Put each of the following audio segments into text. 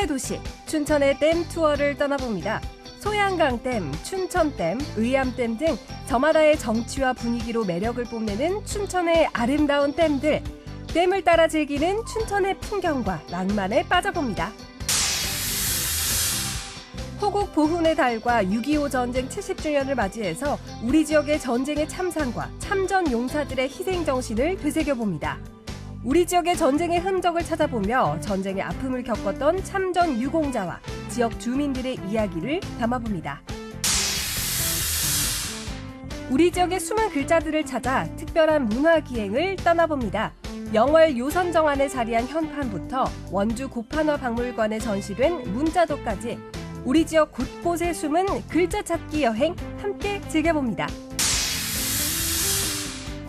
호반의 도시, 춘천의 댐 투어를 떠나봅니다. 소양강댐, 춘천댐, 의암댐 등 저마다의 정취와 분위기로 매력을 뽐내는 춘천의 아름다운 댐들. 댐을 따라 즐기는 춘천의 풍경과 낭만에 빠져봅니다. 호국 보훈의 달과 6.25 전쟁 70주년을 맞이해서 우리 지역의 전쟁의 참상과 참전 용사들의 희생 정신을 되새겨봅니다. 우리 지역의 전쟁의 흔적을 찾아보며 전쟁의 아픔을 겪었던 참전 유공자와 지역 주민들의 이야기를 담아봅니다. 우리 지역의 숨은 글자들을 찾아 특별한 문화기행을 떠나봅니다. 영월 요선정안에 자리한 현판부터 원주 고판화 박물관에 전시된 문자도까지 우리 지역 곳곳에 숨은 글자 찾기 여행 함께 즐겨봅니다.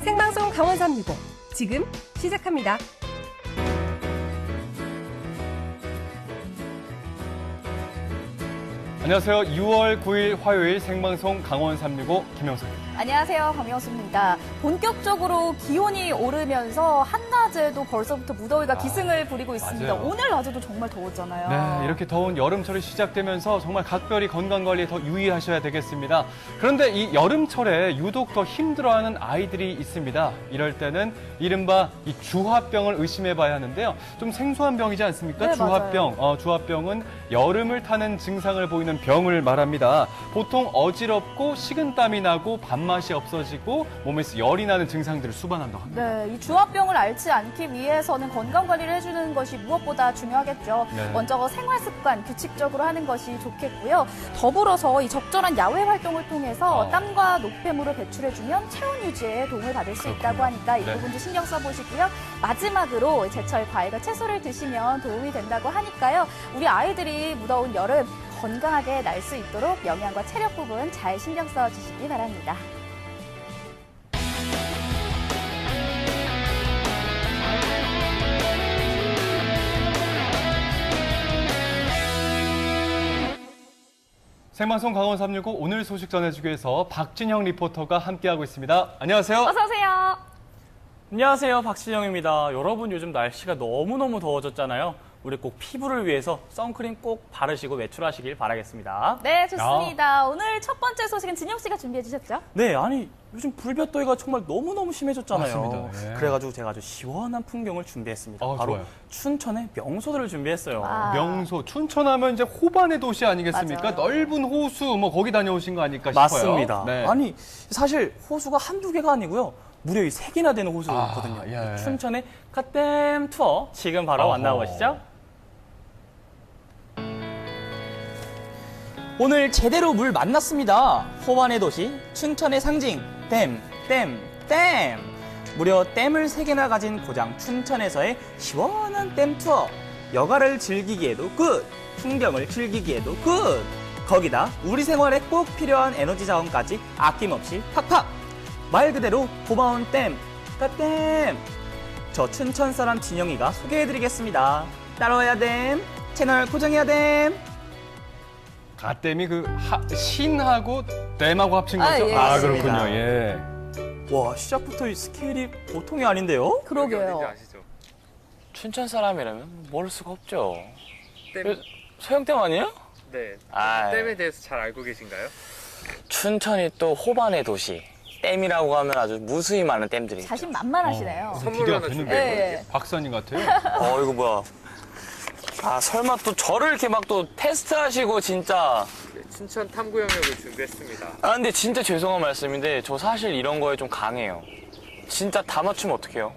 생방송 강원 365 지금 시작합니다. 안녕하세요. 6월 9일 화요일 생방송 강원 365 김영석입니다. 안녕하세요. 박명수입니다. 본격적으로 기온이 오르면서 한낮에도 벌써부터 무더위가 기승을 부리고 있습니다. 맞아요. 오늘 낮에도 정말 더웠잖아요. 네, 이렇게 더운 여름철이 시작되면서 정말 각별히 건강관리에 더 유의하셔야 되겠습니다. 그런데 이 여름철에 유독 더 힘들어하는 아이들이 있습니다. 이럴 때는 이른바 이 주화병을 의심해봐야 하는데요. 좀 생소한 병이지 않습니까? 네, 주화병. 주화병은 여름을 타는 증상을 보이는 병을 말합니다. 보통 어지럽고 식은땀이 나고 밥맛이 없어지고 몸에서 열이 나는 증상들을 수반한다고 합니다. 네, 이 주화병을 앓지 않기 위해서는 건강관리를 해주는 것이 무엇보다 중요하겠죠. 네. 먼저 생활습관 규칙적으로 하는 것이 좋겠고요. 더불어서 이 적절한 야외 활동을 통해서 땀과 노폐물을 배출해주면 체온 유지에 도움을 받을 수 있다고 하니까 이 네. 부분도 신경 써보시고요. 마지막으로 제철 과일과 채소를 드시면 도움이 된다고 하니까요. 우리 아이들이 무더운 여름 건강하게 날 수 있도록 영양과 체력 부분 잘 신경 써주시기 바랍니다. 생방송 강원 365 오늘 소식 전해주기 위해서 박진형 리포터가 함께하고 있습니다. 안녕하세요. 어서 오세요. 안녕하세요. 박진영입니다. 여러분 요즘 날씨가 너무너무 더워졌잖아요. 우리 꼭 피부를 위해서 선크림 꼭 바르시고 외출하시길 바라겠습니다. 네, 좋습니다. 오늘 첫 번째 소식은 진영 씨가 준비해 주셨죠? 네, 아니 요즘 불볕더위가 정말 너무너무 심해졌잖아요. 맞습니다. 예. 그래가지고 제가 아주 시원한 풍경을 준비했습니다. 바로 좋아요. 춘천의 명소들을 준비했어요. 와. 명소, 춘천하면 이제 호반의 도시 아니겠습니까? 맞아요. 넓은 호수, 거기 다녀오신 거 아닐까 싶어요. 맞습니다. 네. 아니 사실 호수가 한두 개가 아니고요. 무려 이 3개나 되는 호수가 있거든요. 예. 춘천의 갓댐 투어 지금 바로 만나보시죠. 오늘 제대로 물 만났습니다. 호반의 도시, 춘천의 상징, 댐. 무려 댐을 3개나 가진 고장 춘천에서의 시원한 댐 투어. 여가를 즐기기에도 굿, 풍경을 즐기기에도 굿. 거기다 우리 생활에 꼭 필요한 에너지 자원까지 아낌없이 팍팍. 말 그대로 고마운 댐, 갓댐. 저 춘천 사람 진영이가 소개해드리겠습니다. 따라와야 댐, 채널 고정해야 댐. 갓댐이 신하고 댐하고 합친 거죠? 예, 맞습니다. 그렇군요. 예. 와, 시작부터 이 스케일이 보통이 아닌데요? 그러게요. 아시죠? 춘천 사람이라면 모를 수가 없죠. 댐, 소영댐 아니에요? 네. 아, 댐에 대해서 잘 알고 계신가요? 춘천이 또 호반의 도시. 댐이라고 하면 아주 무수히 많은 댐들이 있죠. 자신 만만하시네요. 선물 기대가 하나 되는데. 네. 박사님 같아요. 이거 뭐야. 아, 설마 또 저를 이렇게 막 또 테스트하시고 진짜. 네, 춘천 탐구 영역을 준비했습니다. 아, 근데 진짜 죄송한 말씀인데 저 사실 이런 거에 좀 강해요. 진짜 다 맞추면 어떡해요?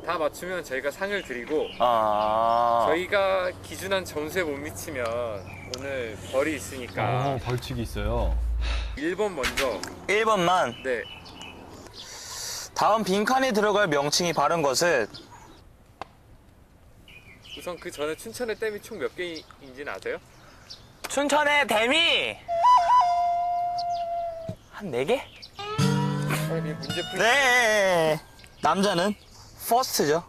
다 맞추면 저희가 상을 드리고 아. 저희가 기준한 점수에 못 미치면 오늘 벌이 있으니까 벌칙이 있어요. 1번 먼저 1번만. 네, 다음 빈칸에 들어갈 명칭이 바른 것은 우선 그 전에 춘천의 댐이 총 몇 개인지는 아세요? 춘천의 댐이 한 4개? 선생님 문제 풀 네. 남자는 퍼스트죠.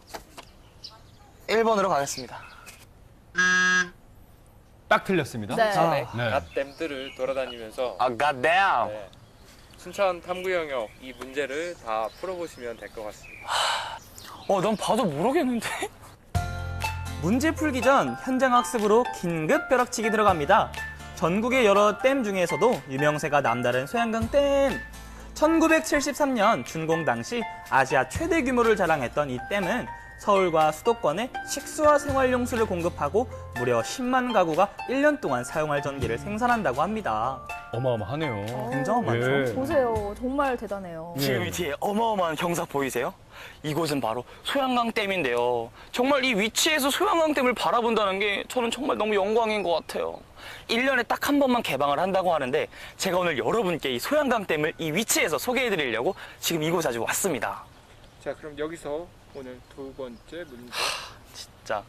1번으로 가겠습니다. 딱 틀렸습니다. 네. 춘천의 네. 갓댐들을 돌아다니면서 goddamn. 네, 춘천 탐구 영역 이 문제를 다 풀어보시면 될 것 같습니다. 난 봐도 모르겠는데? 문제 풀기 전 현장 학습으로 긴급 벼락치기 들어갑니다. 전국의 여러 댐 중에서도 유명세가 남다른 소양강 댐. 1973년 준공 당시 아시아 최대 규모를 자랑했던 이 댐은 서울과 수도권에 식수와 생활용수를 공급하고 무려 10만 가구가 1년 동안 사용할 전기를 생산한다고 합니다. 어마어마하네요. 굉장히 많죠. 예. 보세요. 정말 대단해요. 지금 이 뒤에 어마어마한 경사 보이세요? 이곳은 바로 소양강 댐인데요. 정말 이 위치에서 소양강 댐을 바라본다는 게 저는 정말 너무 영광인 것 같아요. 1년에 딱 한 번만 개방을 한다고 하는데 제가 오늘 여러분께 이 소양강 댐을 이 위치에서 소개해드리려고 지금 이곳에 아주 왔습니다. 자, 그럼 여기서 오늘 두 번째 문제 자,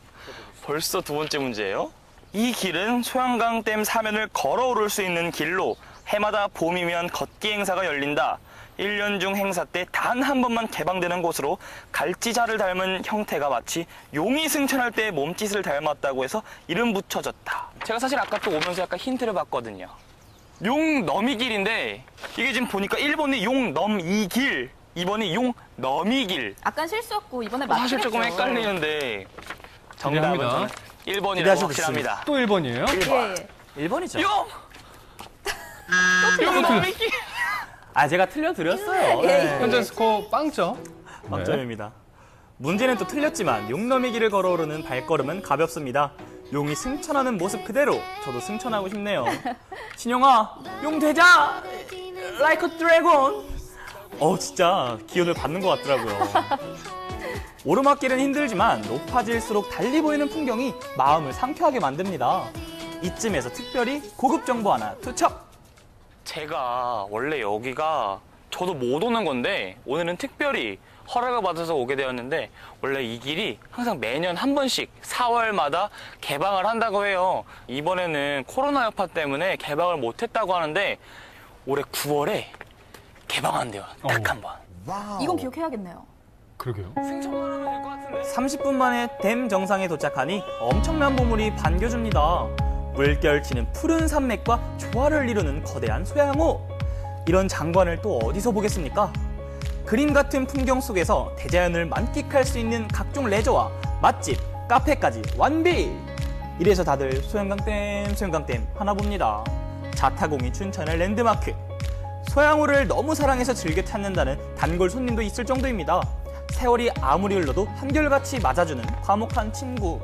벌써 두 번째 문제예요. 이 길은 소양강 댐 사면을 걸어 오를 수 있는 길로 해마다 봄이면 걷기 행사가 열린다. 1년 중 행사 때 단 한 번만 개방되는 곳으로 갈지자를 닮은 형태가 마치 용이 승천할 때 몸짓을 닮았다고 해서 이름 붙여졌다. 제가 사실 아까 또 오면서 약간 힌트를 봤거든요. 용너미길인데 이게 지금 보니까 1번이 용넘이길, 2번이 용너미길. 약간 실수였고 이번에 맞추겠죠. 사실 조금 헷갈리는데 정답은 기대합니다. 1번이라고 기대하셔도 확실합니다. 또 1번이에요? 1번. 예. 1번이죠. 용! 용너미길! 아, 제가 틀려드렸어요. 네. 현재 스코어 빵점. 빵점입니다. 문제는 또 틀렸지만 용넘이 길을 걸어오르는 발걸음은 가볍습니다. 용이 승천하는 모습 그대로 저도 승천하고 싶네요. 신영아, 용 되자! Like a dragon! 진짜 기운을 받는 것 같더라고요. 오르막길은 힘들지만 높아질수록 달리 보이는 풍경이 마음을 상쾌하게 만듭니다. 이쯤에서 특별히 고급 정보 하나 투척! 제가 원래 여기가 저도 못 오는 건데 오늘은 특별히 허락을 받아서 오게 되었는데 원래 이 길이 항상 매년 한 번씩 4월마다 개방을 한다고 해요. 이번에는 코로나 여파 때문에 개방을 못했다고 하는데 올해 9월에 개방한대요. 딱 한 번. 이건 기억해야겠네요. 그러게요. 승천만 하면 될 것 같은데. 30분 만에 댐 정상에 도착하니 엄청난 보물이 반겨줍니다. 물결치는 푸른 산맥과 조화를 이루는 거대한 소양호. 이런 장관을 또 어디서 보겠습니까? 그림 같은 풍경 속에서 대자연을 만끽할 수 있는 각종 레저와 맛집, 카페까지 완비! 이래서 다들 소양강댐 하나 봅니다. 자타공이 춘천의 랜드마크. 소양호를 너무 사랑해서 즐겨 찾는다는 단골 손님도 있을 정도입니다. 세월이 아무리 흘러도 한결같이 맞아주는 화목한 친구.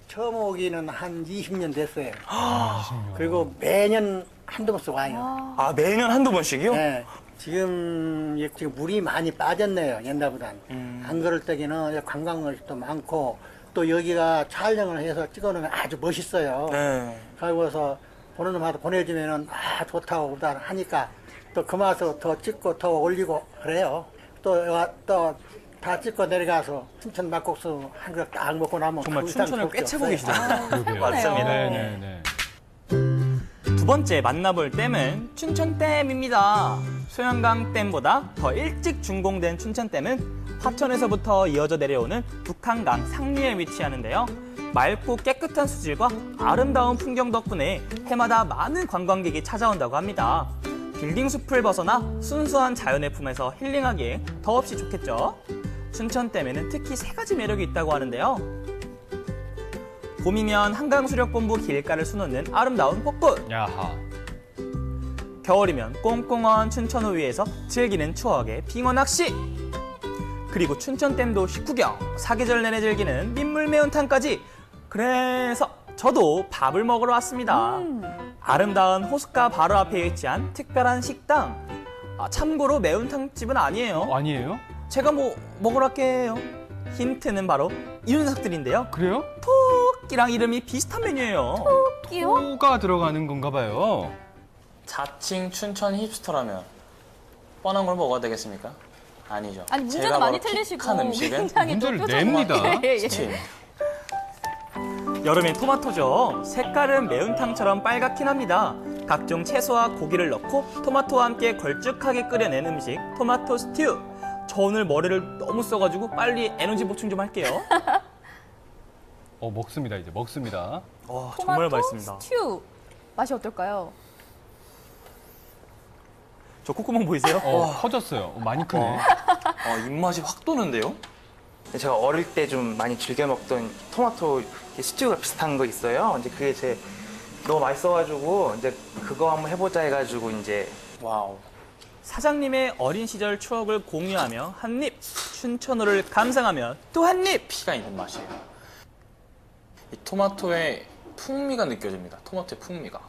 처음 오기는 한 20년 됐어요. 그리고 매년 한두 번씩 와요. 아, 매년 한두 번씩이요? 네. 지금 물이 많이 빠졌네요, 옛날보단. 안 그럴 때기는 관광객도 많고, 또 여기가 촬영을 해서 찍어놓으면 아주 멋있어요. 네. 그래서 보는 놈한테 보내주면은, 좋다고 하니까, 또 그 맛으로 더 찍고 더 올리고 그래요. 또 다 찍고 내려가서 춘천 막국수 한 그릇 딱 먹고 나면 정말 그 이상 춘천을 좋을 게 꿰채고 없어요. 계시더라고요. 그러게요. 맞습니다. 네네네. 두 번째 만나볼 댐은 춘천댐입니다. 소양강 댐보다 더 일찍 준공된 춘천댐은 화천에서부터 이어져 내려오는 북한강 상류에 위치하는데요. 맑고 깨끗한 수질과 아름다운 풍경 덕분에 해마다 많은 관광객이 찾아온다고 합니다. 빌딩 숲을 벗어나 순수한 자연의 품에서 힐링하기에 더없이 좋겠죠. 춘천댐에는 특히 3가지 매력이 있다고 하는데요. 봄이면 한강수력본부 길가를 수놓는 아름다운 벚꽃. 야하. 겨울이면 꽁꽁한 춘천호 위에서 즐기는 추억의 빙어 낚시. 그리고 춘천댐도 식후경, 사계절 내내 즐기는 민물 매운탕까지. 그래서 저도 밥을 먹으러 왔습니다. 아름다운 호숫가 바로 앞에 위치한 특별한 식당. 참고로 매운탕집은 아니에요. 아니에요? 제가 먹으러 갈게요. 힌트는 바로 이 녀석들인데요. 그래요? 토끼랑 이름이 비슷한 메뉴예요. 끼요? 토가 들어가는 건가 봐요. 자칭 춘천 힙스터라면 뻔한 걸 먹어야 되겠습니까? 아니죠. 아니 문제는 제가 많이 바로 틀리시고 픽한 음식은 굉장히 또 문제를 표정이 냅니다. 예, 예. 스팀. 여름엔 토마토죠. 색깔은 매운탕처럼 빨갛긴 합니다. 각종 채소와 고기를 넣고 토마토와 함께 걸쭉하게 끓여낸 음식, 토마토 스튜. 저 오늘 머리를 너무 써가지고 빨리 에너지 보충 좀 할게요. 먹습니다, 이제 먹습니다. 정말 토마토 맛있습니다. 스튜 맛이 어떨까요? 저 콧구멍 보이세요? 커졌어요. 많이 크네. 입맛이 확 도는데요? 제가 어릴 때 좀 많이 즐겨 먹던 토마토 스튜가 비슷한 거 있어요. 이제 그게 제 너무 맛있어가지고 이제 그거 한번 해보자 해가지고 이제 와우. 사장님의 어린 시절 추억을 공유하며 한 입, 춘천어를 감상하며 또 한 입. 피가 있는 맛이에요. 이 토마토의 풍미가 느껴집니다. 토마토의 풍미가.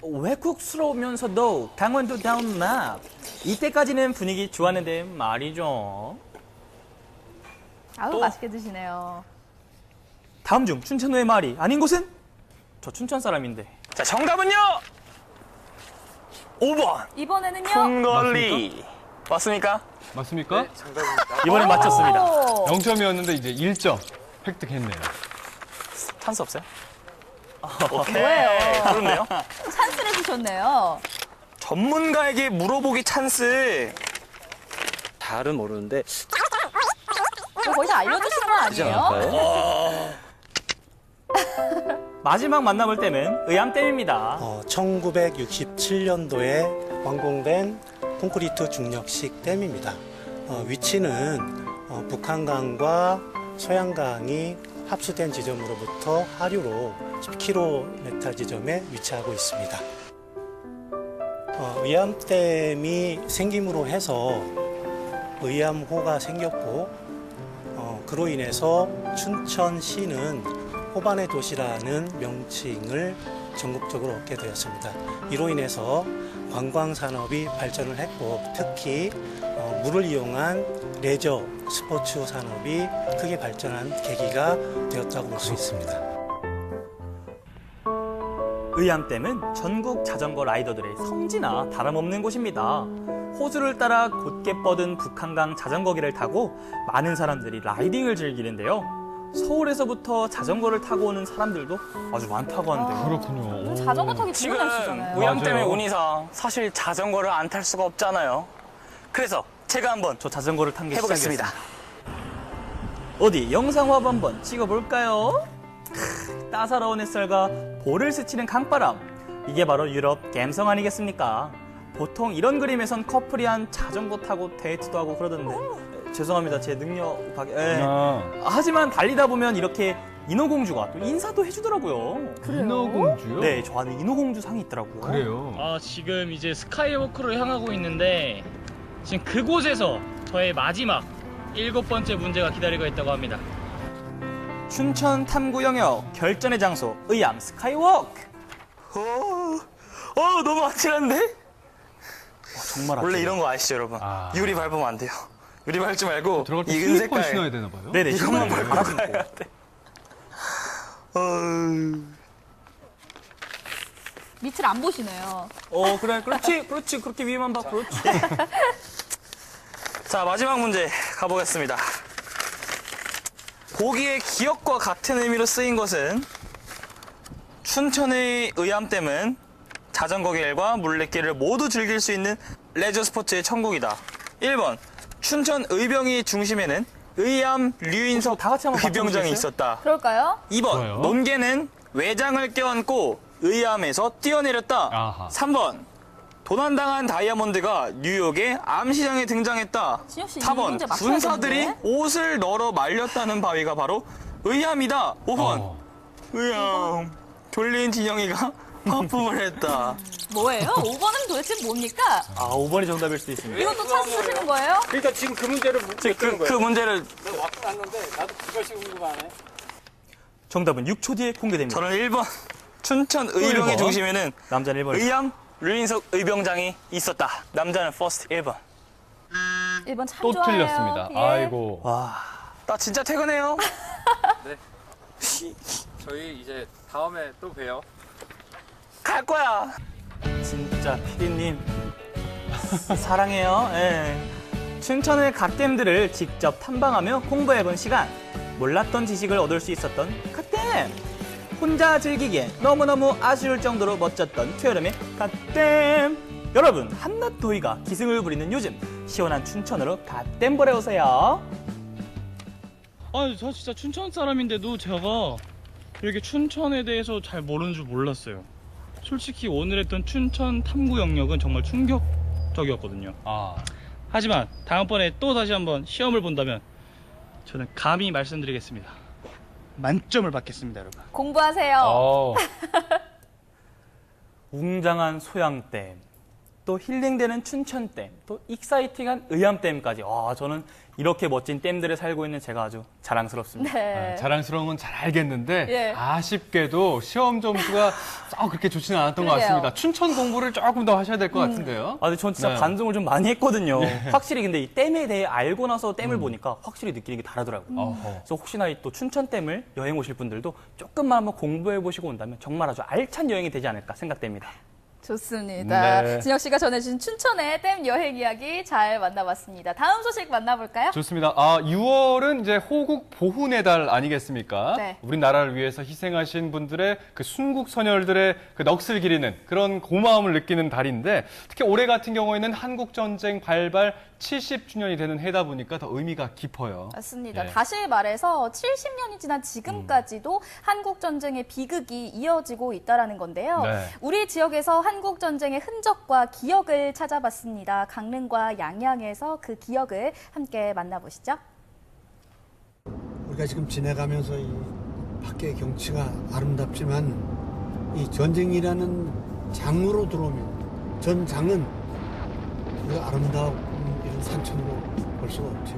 외국스러우면서도 강원도다운 맛. 이때까지는 분위기 좋았는데 말이죠. 아우, 또? 맛있게 드시네요. 다음 중 춘천어의 말이 아닌 곳은? 저 춘천 사람인데. 자, 정답은요? 5번. 이번에는요? 풍걸리. 맞습니까? 맞습니까? 네, 정답입니다. 이번엔 맞췄습니다. 오. 0점이었는데 이제 1점 획득했네요. 찬스 없어요? 오케이. 뭐예요? 그런데요? 찬스를 주셨네요. 전문가에게 물어보기 찬스. 잘은 모르는데 이거 거의 다 알려주신 거 아니에요? 마지막 만나볼 댐은 의암댐입니다. 1967년도에 완공된 콘크리트 중력식 댐입니다. 위치는 북한강과 소양강이 합수된 지점으로부터 하류로 10km 지점에 위치하고 있습니다. 의암댐이 생김으로 해서 의암호가 생겼고 그로 인해서 춘천시는 호반의 도시라는 명칭을 전국적으로 얻게 되었습니다. 이로 인해서 관광산업이 발전을 했고 특히 물을 이용한 레저 스포츠 산업이 크게 발전한 계기가 되었다고 볼 수 있습니다. 의암댐은 전국 자전거 라이더들의 성지나 다름없는 곳입니다. 호수를 따라 곧게 뻗은 북한강 자전거길을 타고 많은 사람들이 라이딩을 즐기는데요. 서울에서부터 자전거를 타고 오는 사람들도 아주 많다고 하는데요. 그렇군요. 자전거 타기 지금 좋은 날씨잖아요. 의암 때문에 맞아요. 온 이상 사실 자전거를 안 탈 수가 없잖아요. 그래서 제가 한번 저 자전거를 탄 게 해보겠습니다. 어디 영상화보 한번 찍어볼까요? 따사로운 햇살과 볼을 스치는 강바람. 이게 바로 유럽 갬성 아니겠습니까? 보통 이런 그림에선 커플이 한 자전거 타고 데이트도 하고 그러던데 죄송합니다. 제 능력 하지만 달리다 보면 이렇게 인어공주가 또 인사도 해주더라고요. 인어공주요? 네, 저 안에 인어공주 상이 있더라고요. 그래요. 지금 이제 스카이워크로 향하고 있는데 지금 그곳에서 저의 마지막 7번째 문제가 기다리고 있다고 합니다. 춘천 탐구 영역 결전의 장소 의암 스카이워크. 너무 아찔한데? 정말 원래 이런 거 아시죠, 여러분? 아. 유리 밟으면 안 돼요. 유리 밟지 말고 들어갈 때 이 슬리퍼 은색깔 신어야 되나 봐요. 네네 이것만 신어요. 밟고 가야 돼. 밑을 안 보시네요. 그래 그렇지 그렇게 위에만 봐 그렇지. 자, 마지막 문제 가보겠습니다. 보기의 기억과 같은 의미로 쓰인 것은 춘천의 의암댐은 자전거길과 물레길을 모두 즐길 수 있는 레저 스포츠의 천국이다. 1번 춘천 의병의 중심에는 의암 류인석 다 같이 한번 의병장이 맞춰보시겠어요? 있었다. 그럴까요? 2번 좋아요. 논개는 외장을 껴안고 의암에서 뛰어내렸다. 아하. 3번 도난당한 다이아몬드가 뉴욕의 암시장에 등장했다. 진혁 씨, 이 4번 문제 맞춰야 군사들이 되는데? 옷을 널어 말렸다는 바위가 바로 의암이다. 5번 어. 의암 졸린 진영이가 하품을 했다. 뭐예요? 5번은 도대체 뭡니까? 5번이 정답일 수도 있습니다. 이것도 찬스 쓰시는 거예요? 그러니까 지금 그 문제를 그 문제를 왔는데 나도 그것이 궁금하네. 정답은 6초 뒤에 공개됩니다. 저는 1번 춘천 의병의 1번. 중심에는 남자는 1번. 의암 류인석 의병장이 있었다. 남자는 퍼스트 1번. 1번 참 또 좋아해요. 틀렸습니다. 예. 아이고. 와, 나 진짜 퇴근해요. 저희 이제 다음에 또 봬요. 갈 거야. 진짜 피디님 사랑해요. 예. 춘천의 갓댐들을 직접 탐방하며 공부해본 시간. 몰랐던 지식을 얻을 수 있었던 갓댐. 혼자 즐기기에 너무너무 아쉬울 정도로 멋졌던 투여름의 갓댐. 여러분, 한낮 더위가 기승을 부리는 요즘 시원한 춘천으로 갓댐 보러 오세요. 저 진짜 춘천 사람인데도 제가 이렇게 춘천에 대해서 잘 모르는 줄 몰랐어요. 솔직히 오늘 했던 춘천 탐구 영역은 정말 충격적이었거든요. 아. 하지만 다음번에 또 다시 한번 시험을 본다면 저는 감히 말씀드리겠습니다. 만점을 받겠습니다, 여러분. 공부하세요. 웅장한 소양댐, 또 힐링되는 춘천댐, 또 익사이팅한 의암댐까지. 저는 이렇게 멋진 댐들에 살고 있는 제가 아주 자랑스럽습니다. 네. 자랑스러운 건 잘 알겠는데 예. 아쉽게도 시험 점수가 썩 그렇게 좋지는 않았던 것 그러게요. 같습니다. 춘천 공부를 조금 더 하셔야 될 것 같은데요. 근데 전 진짜 네. 반성을 좀 많이 했거든요. 확실히 근데 이 댐에 대해 알고 나서 댐을 보니까 확실히 느끼는 게 다르더라고요. 그래서 혹시나 또 춘천댐을 여행 오실 분들도 조금만 한번 공부해 보시고 온다면 정말 아주 알찬 여행이 되지 않을까 생각됩니다. 좋습니다. 네. 진혁 씨가 전해주신 춘천의 댐 여행 이야기 잘 만나봤습니다. 다음 소식 만나볼까요? 좋습니다. 6월은 이제 호국 보훈의 달 아니겠습니까? 네. 우리나라를 위해서 희생하신 분들의 그 순국 선열들의 그 넋을 기리는 그런 고마움을 느끼는 달인데 특히 올해 같은 경우에는 한국 전쟁 발발 70주년이 되는 해다 보니까 더 의미가 깊어요. 맞습니다. 예. 다시 말해서 70년이 지난 지금까지도 한국 전쟁의 비극이 이어지고 있다라는 건데요. 네. 우리 지역에서 한국 전쟁의 흔적과 기억을 찾아봤습니다. 강릉과 양양에서 그 기억을 함께 만나보시죠. 우리가 지금 지나가면서 이 밖의 경치가 아름답지만 이 전쟁이라는 장으로 들어오면 전장은 그 아름다운 이런 산천으로 볼 수가 없죠.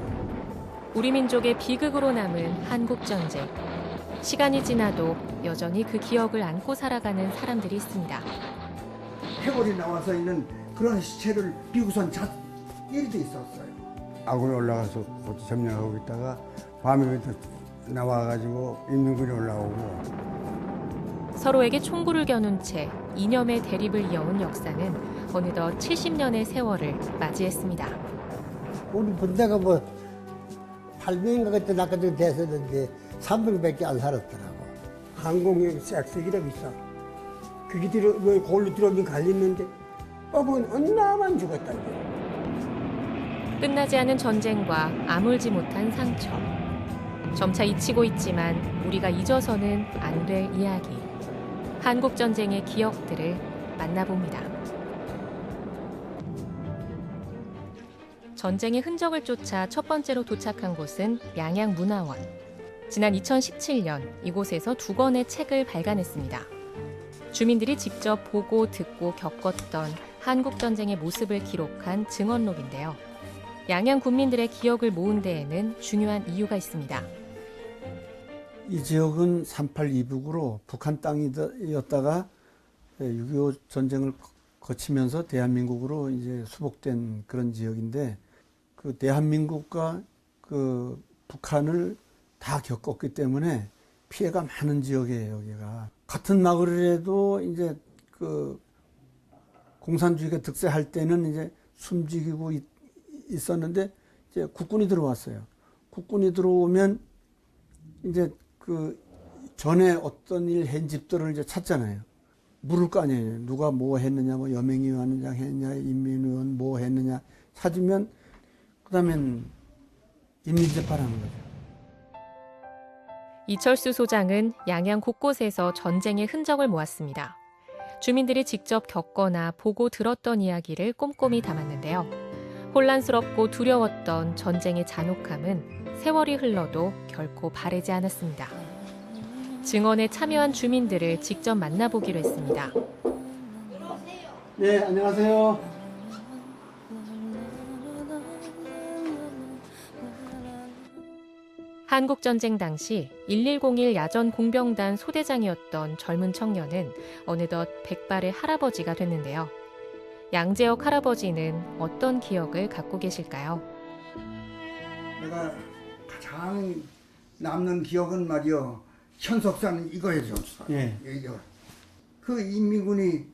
우리 민족의 비극으로 남은 한국전쟁. 시간이 지나도 여전히 그 기억을 안고 살아가는 사람들이 있습니다. 해골이 나와서 있는 그런 시체를 비우선 일도 있었어요. 아군이 올라가서 점령하고 있다가 밤에 나와가지고 인민군이 올라오고 서로에게 총구를 겨눈 채 이념의 대립을 이어온 역사는 어느덧 70년의 세월을 맞이했습니다. 우리 군대가 뭐 8명인가 그때 나까지 됐었는데 300밖에 안 살았더라고. 항공기 싹쓰기라고 있어. 그게 골로 들어오면 갈렸는데 뭐 나만 죽었다. 끝나지 않은 전쟁과 아물지 못한 상처. 점차 잊히고 있지만 우리가 잊어서는 안 될 이야기. 한국전쟁의 기억들을 만나봅니다. 전쟁의 흔적을 쫓아 첫 번째로 도착한 곳은 양양문화원. 지난 2017년 이곳에서 2권의 책을 발간했습니다. 주민들이 직접 보고 듣고 겪었던 한국전쟁의 모습을 기록한 증언록인데요. 양양 군민들의 기억을 모은 데에는 중요한 이유가 있습니다. 이 지역은 38 이북으로 북한 땅이었다가 6.25 전쟁을 거치면서 대한민국으로 이제 수복된 그런 지역인데 그 대한민국과 그 북한을 다 겪었기 때문에 피해가 많은 지역이에요, 여기가. 같은 마을이라도 이제 그 공산주의가 득세할 때는 이제 숨지고 있었는데 이제 국군이 들어왔어요. 국군이 들어오면 이제 그 전에 어떤 일 한 집들을 이제 찾잖아요. 물을 거 아니에요. 누가 뭐 했느냐, 뭐 여명위원장 했느냐, 인민의원 뭐 했느냐 찾으면 그다음엔 인민재판하는 거죠. 이철수 소장은 양양 곳곳에서 전쟁의 흔적을 모았습니다. 주민들이 직접 겪거나 보고 들었던 이야기를 꼼꼼히 담았는데요. 혼란스럽고 두려웠던 전쟁의 잔혹함은 세월이 흘러도 결코 바래지 않았습니다. 증언에 참여한 주민들을 직접 만나보기로 했습니다. 네, 안녕하세요. 한국전쟁 당시 1101 야전 공병단 소대장이었던 젊은 청년은 어느덧 백발의 할아버지가 됐는데요. 양재혁 할아버지는 어떤 기억을 갖고 계실까요? 내가 가장 남는 기억은 말이요. 현석사는 이거예요. 예. 이거. 그 인민군이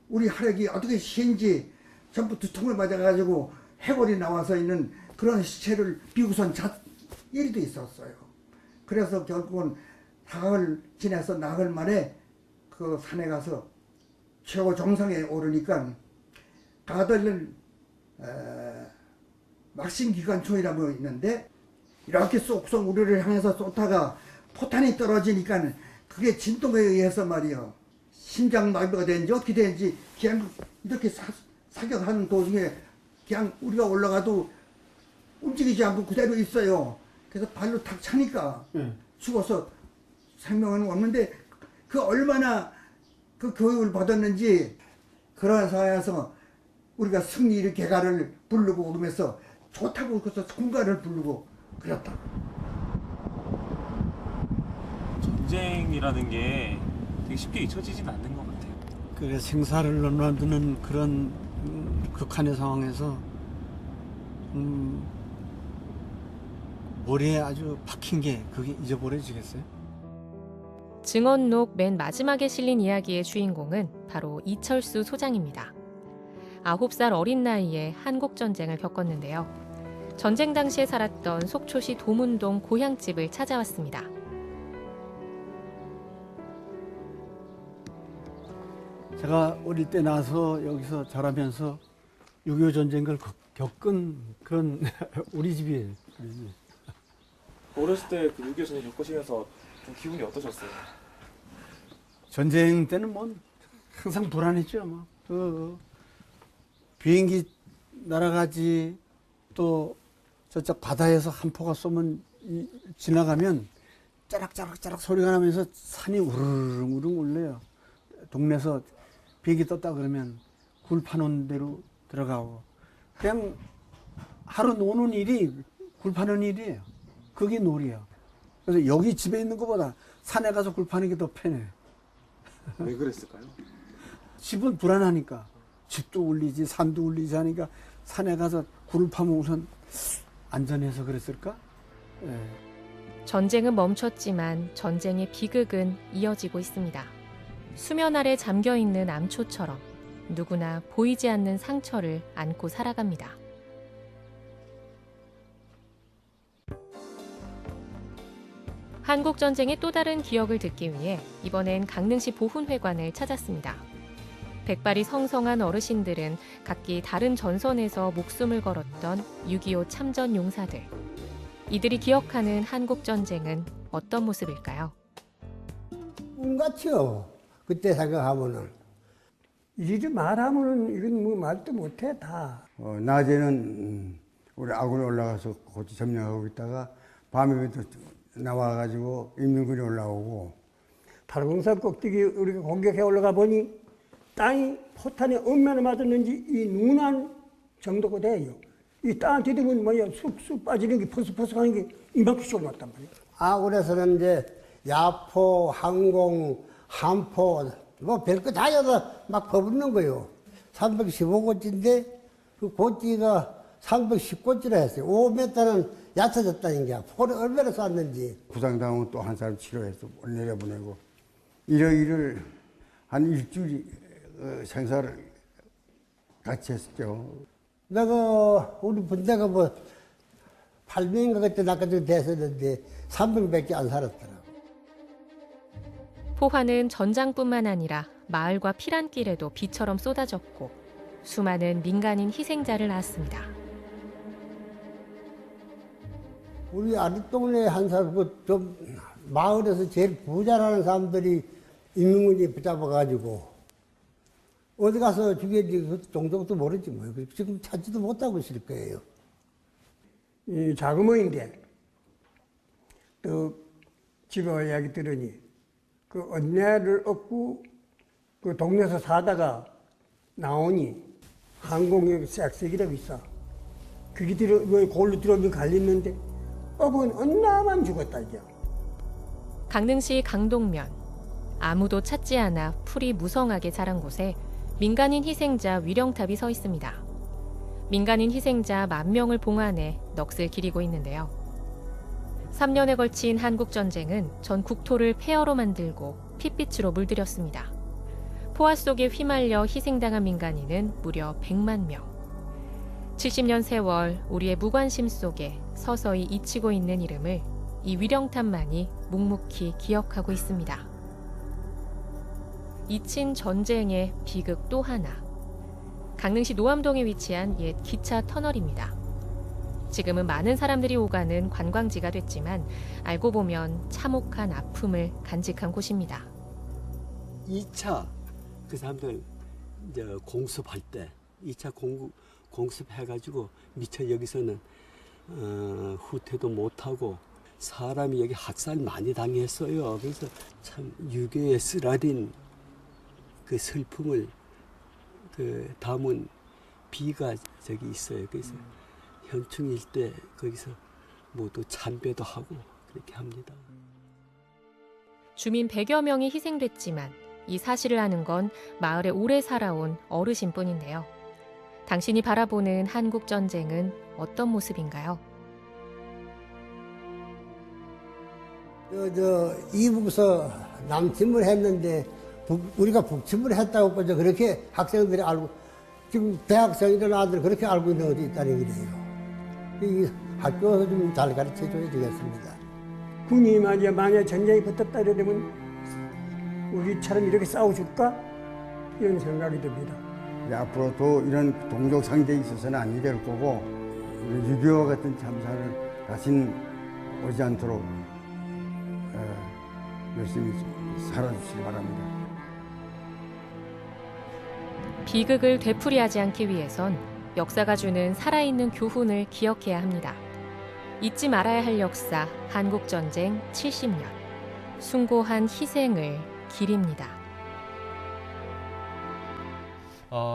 우리 하력이 어떻게 시인지 전부 두통을 맞아가지고 해골이 나와서 있는 그런 시체를 비우선 일도 있었어요. 그래서 결국은 사흘 지나서 나흘 만에 그 산에 가서 최고 정상에 오르니까 가들은 막신기관총이라고 있는데 이렇게 쏙쏙 우리를 향해서 쏟다가 포탄이 떨어지니까 그게 진동에 의해서 말이요. 심장마비가 되는지 어떻게 되는지 그냥 이렇게 사격하는 도중에 그냥 우리가 올라가도 움직이지 않고 그대로 있어요. 그래서 발로 탁 차니까 죽어서 생명은 없는데 그 얼마나 그 교육을 받았는지 그런 상황에서 우리가 승리의 개가를 부르고 그러면서 좋다고 그래서 군가를 부르고 그랬다. 전쟁이라는 게 되게 쉽게 잊혀지진 않는 것 같아요. 그래 생사를 넘나드는 그런 극한의 상황에서 머리에 아주 박힌 게 그게 잊어버려지겠어요? 증언록 맨 마지막에 실린 이야기의 주인공은 바로 이철수 소장입니다. 9살 어린 나이에 한국전쟁을 겪었는데요. 전쟁 당시에 살았던 속초시 도문동 고향집을 찾아왔습니다. 제가 어릴 때 나서 여기서 자라면서 6.25 전쟁을 겪은 그런 우리 집이에요. 우리 집. 어렸을 때 그 6.25 전쟁 겪으시면서 좀 기분이 어떠셨어요? 전쟁 때는 뭐 항상 불안했죠. 뭐. 비행기 날아가지 또 저쪽 바다에서 한 포가 쏘면 지나가면 짜락짜락 소리가 나면서 산이 우르릉 울려요. 동네에서 비행기 떴다 그러면 굴 파는 데로 들어가고 그냥 하루 노는 일이 굴 파는 일이에요. 그게 놀이야. 그래서 여기 집에 있는 것보다 산에 가서 굴 파는 게 더 편해. 왜 그랬을까요? 집은 불안하니까 집도 울리지 산도 울리지 하니까 산에 가서 굴을 파면 우선 안전해서 그랬을까? 예. 전쟁은 멈췄지만 전쟁의 비극은 이어지고 있습니다. 수면 아래 잠겨있는 암초처럼 누구나 보이지 않는 상처를 안고 살아갑니다. 한국전쟁의 또 다른 기억을 듣기 위해 이번엔 강릉시 보훈회관을 찾았습니다. 백발이 성성한 어르신들은 각기 다른 전선에서 목숨을 걸었던 6.25 참전 용사들. 이들이 기억하는 한국전쟁은 어떤 모습일까요? 꿈같이요. 그때 생각하면은. 이리 말하면은 이건 뭐 말도 못해 다. 낮에는 우리 아군에 올라가서 고치 점령하고 있다가 밤에 또 나와가지고 인민군이 올라오고. 달공산 꼭대기 우리가 공격해 올라가 보니 땅이 포탄에 얼마나 맞았는지 이 눈안 정도가 돼요. 이 땅 뒤집으면 뭐야 쑥쑥 빠지는 게 퍼석퍼석하는 게 이만큼씩 맞단 말이에요. 아군에서는 이제 야포, 항공, 함포 뭐 별거 다 여다 막 퍼붓는 거예요. 315고지인데 그 고지가 310고지라 했어요. 5m는 얕아졌다는 게 포를 얼마나 쐈는지. 부상당하면 또 한 사람 치료해서 내려보내고 일을 한 일주일 생사를 같이 했죠. 내가 우리 분대가 뭐 8명인가 그때 나까지 됐었는데 3명밖에 안 살았더라고. 포화는 전장뿐만 아니라 마을과 피란길에도 비처럼 쏟아졌고 수많은 민간인 희생자를 낳았습니다. 우리 아랫동네 한 사람, 좀 마을에서 제일 부자라는 사람들이 인민군이 붙잡아가지고 어디 가서 죽였는지 그 정도도 모르지 뭐. 지금 찾지도 못하고 있을 거예요. 이 자금어인데 또 집에 와 이야기 들으니 그 언니를 얻고 그 동네에서 사다가 나오니 항공역 싹색이라고 있어. 그게 골로 들어오면 갈렸는데 업은 언나만 죽었다 이게. 강릉시 강동면. 아무도 찾지 않아 풀이 무성하게 자란 곳에 민간인 희생자 위령탑이 서 있습니다. 민간인 희생자 10,000명을 봉안해 넋을 기리고 있는데요. 3년에 걸친 한국전쟁은 전 국토를 폐허로 만들고 핏빛으로 물들였습니다. 포화 속에 휘말려 희생당한 민간인은 무려 100만 명. 70년 세월 우리의 무관심 속에 서서히 잊히고 있는 이름을 이 위령탑만이 묵묵히 기억하고 있습니다. 잊힌 전쟁의 비극 또 하나. 강릉시 노암동에 위치한 옛 기차 터널입니다. 지금은 많은 사람들이 오가는 관광지가 됐지만 알고 보면 참혹한 아픔을 간직한 곳입니다. 2차 그 사람들 이제 공습할 때 2차 공습해가지고 미처 여기서는 후퇴도 못하고 사람이 여기 학살 많이 당했어요. 그래서 참 유교에 쓰라린 그 슬픔을 그 담은 비가 저기 있어요. 그래서 현충일 때 거기서 모두 참배도 하고 그렇게 합니다. 주민 100여 명이 희생됐지만 이 사실을 아는 건 마을에 오래 살아온 어르신뿐인데요. 당신이 바라보는 한국 전쟁은 어떤 모습인가요? 이북에서 남침을 했는데 우리가 북침을 했다고 그렇게 학생들이 알고 지금 대학생이든 아들 그렇게 알고 있는 어디 있다는 얘기예요. 이 학교에서 좀 잘 가르쳐 줘야 되겠습니다. 군이 만약에 전쟁이 붙었다 이러면 우리처럼 이렇게 싸워줄까? 이런 생각이 듭니다. 앞으로도 이런 동족 상대에 있어서는 아니 될 거고 6.25와 같은 참사를 다신 오지 않도록 열심히 살아주시기 바랍니다. 비극을 되풀이하지 않기 위해선 역사가 주는 살아있는 교훈을 기억해야 합니다. 잊지 말아야 할 역사, 한국전쟁 70년. 숭고한 희생을 기립니다.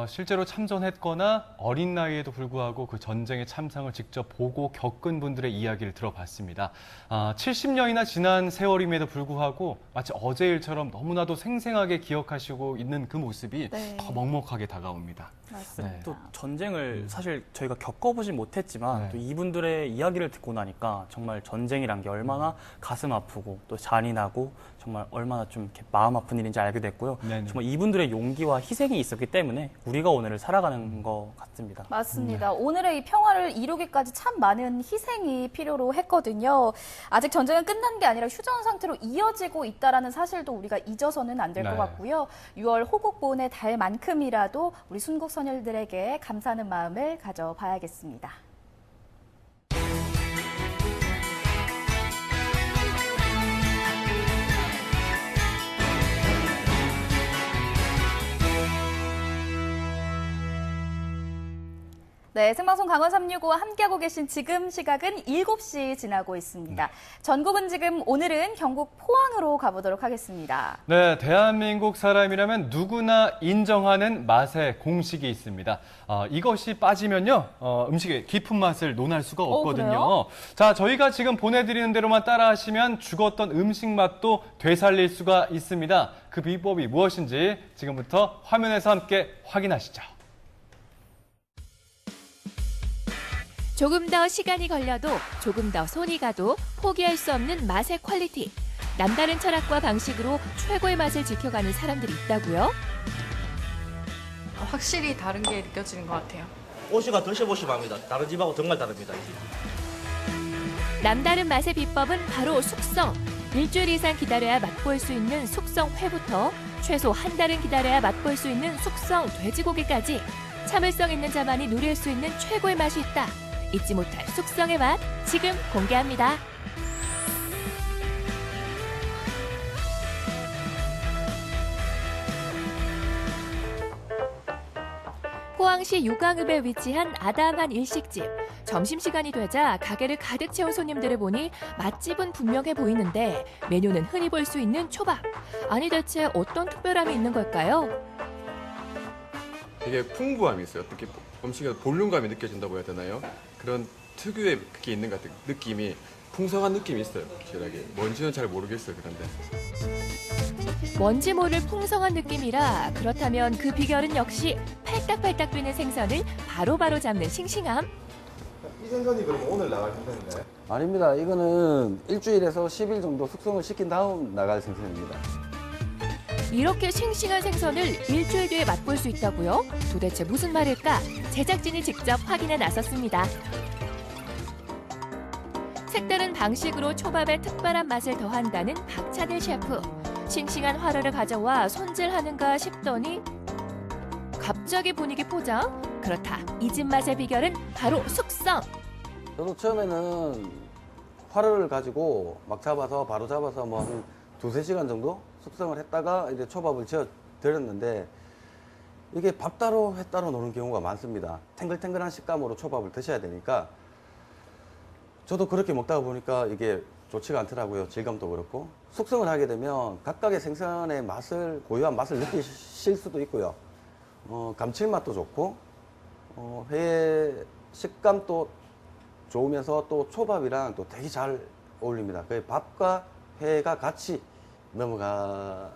실제로 참전했거나 어린 나이에도 불구하고 그 전쟁의 참상을 직접 보고 겪은 분들의 이야기를 들어봤습니다. 70년이나 지난 세월임에도 불구하고 마치 어제 일처럼 너무나도 생생하게 기억하시고 있는 그 모습이 네. 더 먹먹하게 다가옵니다. 맞습니다. 또 전쟁을 사실 저희가 겪어보진 못했지만 또 이분들의 이야기를 듣고 나니까 정말 전쟁이란 게 얼마나 가슴 아프고 또 잔인하고 정말 얼마나 좀 이렇게 마음 아픈 일인지 알게 됐고요. 네네. 정말 이분들의 용기와 희생이 있었기 때문에 우리가 오늘을 살아가는 것 같습니다. 맞습니다. 오늘의 이 평화를 이루기까지 참 많은 희생이 필요로 했거든요. 아직 전쟁은 끝난 게 아니라 휴전 상태로 이어지고 있다는 사실도 우리가 잊어서는 안 될 것 네. 같고요. 6월 호국보훈의 달만큼이라도 우리 순국 선열들에게 감사하는 마음을 가져봐야겠습니다. 네, 생방송 강원 365와 함께하고 계신 지금 시각은 7시 지나고 있습니다. 전국은 지금 오늘은 경북 포항으로 가보도록 하겠습니다. 네, 대한민국 사람이라면 누구나 인정하는 맛의 공식이 있습니다. 이것이 빠지면요, 음식의 깊은 맛을 논할 수가 없거든요. 그래요? 자, 저희가 지금 보내드리는 대로만 따라하시면 죽었던 음식 맛도 되살릴 수가 있습니다. 그 비법이 무엇인지 지금부터 화면에서 함께 확인하시죠. 조금 더 시간이 걸려도 조금 더 손이 가도 포기할 수 없는 맛의 퀄리티. 남다른 철학과 방식으로 최고의 맛을 지켜가는 사람들이 있다고요? 확실히 다른 게 느껴지는 것 같아요. 오시가 드셔보시면 압니다. 다른 집하고 정말 다릅니다. 남다른 맛의 비법은 바로 숙성. 일주일 이상 기다려야 맛볼 수 있는 숙성회부터 최소 한 달은 기다려야 맛볼 수 있는 숙성 돼지고기까지 참을성 있는 자만이 누릴 수 있는 최고의 맛이 있다. 잊지 못할 숙성의 맛 지금 공개합니다. 포항시 유광읍에 위치한 아담한 일식집. 점심시간이 되자 가게를 가득 채운 손님들을 보니 맛집은 분명해 보이는데 메뉴는 흔히 볼 수 있는 초밥. 아니 대체 어떤 특별함이 있는 걸까요? 되게 풍부함이 있어요. 특히 음식에서 볼륨감이 느껴진다고 해야 되나요? 그런 특유의 그게 있는 것 같아요. 느낌이 풍성한 느낌이 있어요. 확실하게. 뭔지는 잘 모르겠어요. 그런데. 뭔지 모를 풍성한 느낌이라 그렇다면 그 비결은 역시 팔딱팔딱 뛰는 생선을 바로바로 잡는 싱싱함. 이 생선이 그럼 오늘 나갈 생선인가요? 아닙니다. 이거는 일주일에서 10일 정도 숙성을 시킨 다음 나갈 생선입니다. 이렇게 싱싱한 생선을 일주일 뒤에 맛볼 수 있다고요? 도대체 무슨 말일까? 제작진이 직접 확인해 나섰습니다. 색다른 방식으로 초밥에 특별한 맛을 더한다는 박찬일 셰프. 싱싱한 화로를 가져와 손질하는가 싶더니 갑자기 분위기 포장? 그렇다. 이 집 맛의 비결은 바로 숙성. 저도 처음에는 화로를 가지고 막 잡아서 바로 잡아서 뭐 한 2-3시간 정도 숙성을 했다가 이제 초밥을 지어 드렸는데 이게 밥 따로 회 따로 노는 경우가 많습니다. 탱글탱글한 식감으로 초밥을 드셔야 되니까 저도 그렇게 먹다가 보니까 이게 좋지가 않더라고요. 질감도 그렇고. 숙성을 하게 되면 각각의 생선의 맛을, 고유한 맛을 느끼실 수도 있고요. 감칠맛도 좋고, 회 식감도 좋으면서 또 초밥이랑 또 되게 잘 어울립니다. 그 밥과 회가 같이 넘어가게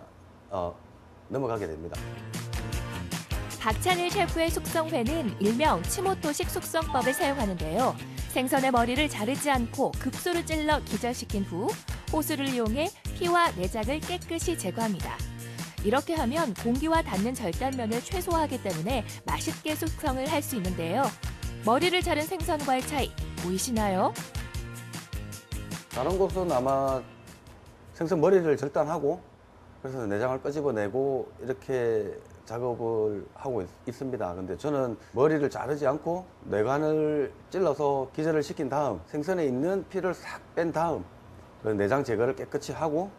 됩니다. 박찬일 셰프의 숙성회는 일명 치모토식 숙성법을 사용하는데요. 생선의 머리를 자르지 않고 급소를 찔러 기절시킨 후 호수를 이용해 피와 내장을 깨끗이 제거합니다. 이렇게 하면 공기와 닿는 절단면을 최소화하기 때문에 맛있게 숙성을 할 수 있는데요. 머리를 자른 생선과의 차이 보이시나요? 다른 곳은 아마 생선 머리를 절단하고 그래서 내장을 끄집어내고 이렇게 작업을 하고 있습니다. 근데 저는 머리를 자르지 않고 뇌관을 찔러서 기절을 시킨 다음 생선에 있는 피를 싹 뺀 다음 내장 제거를 깨끗이 하고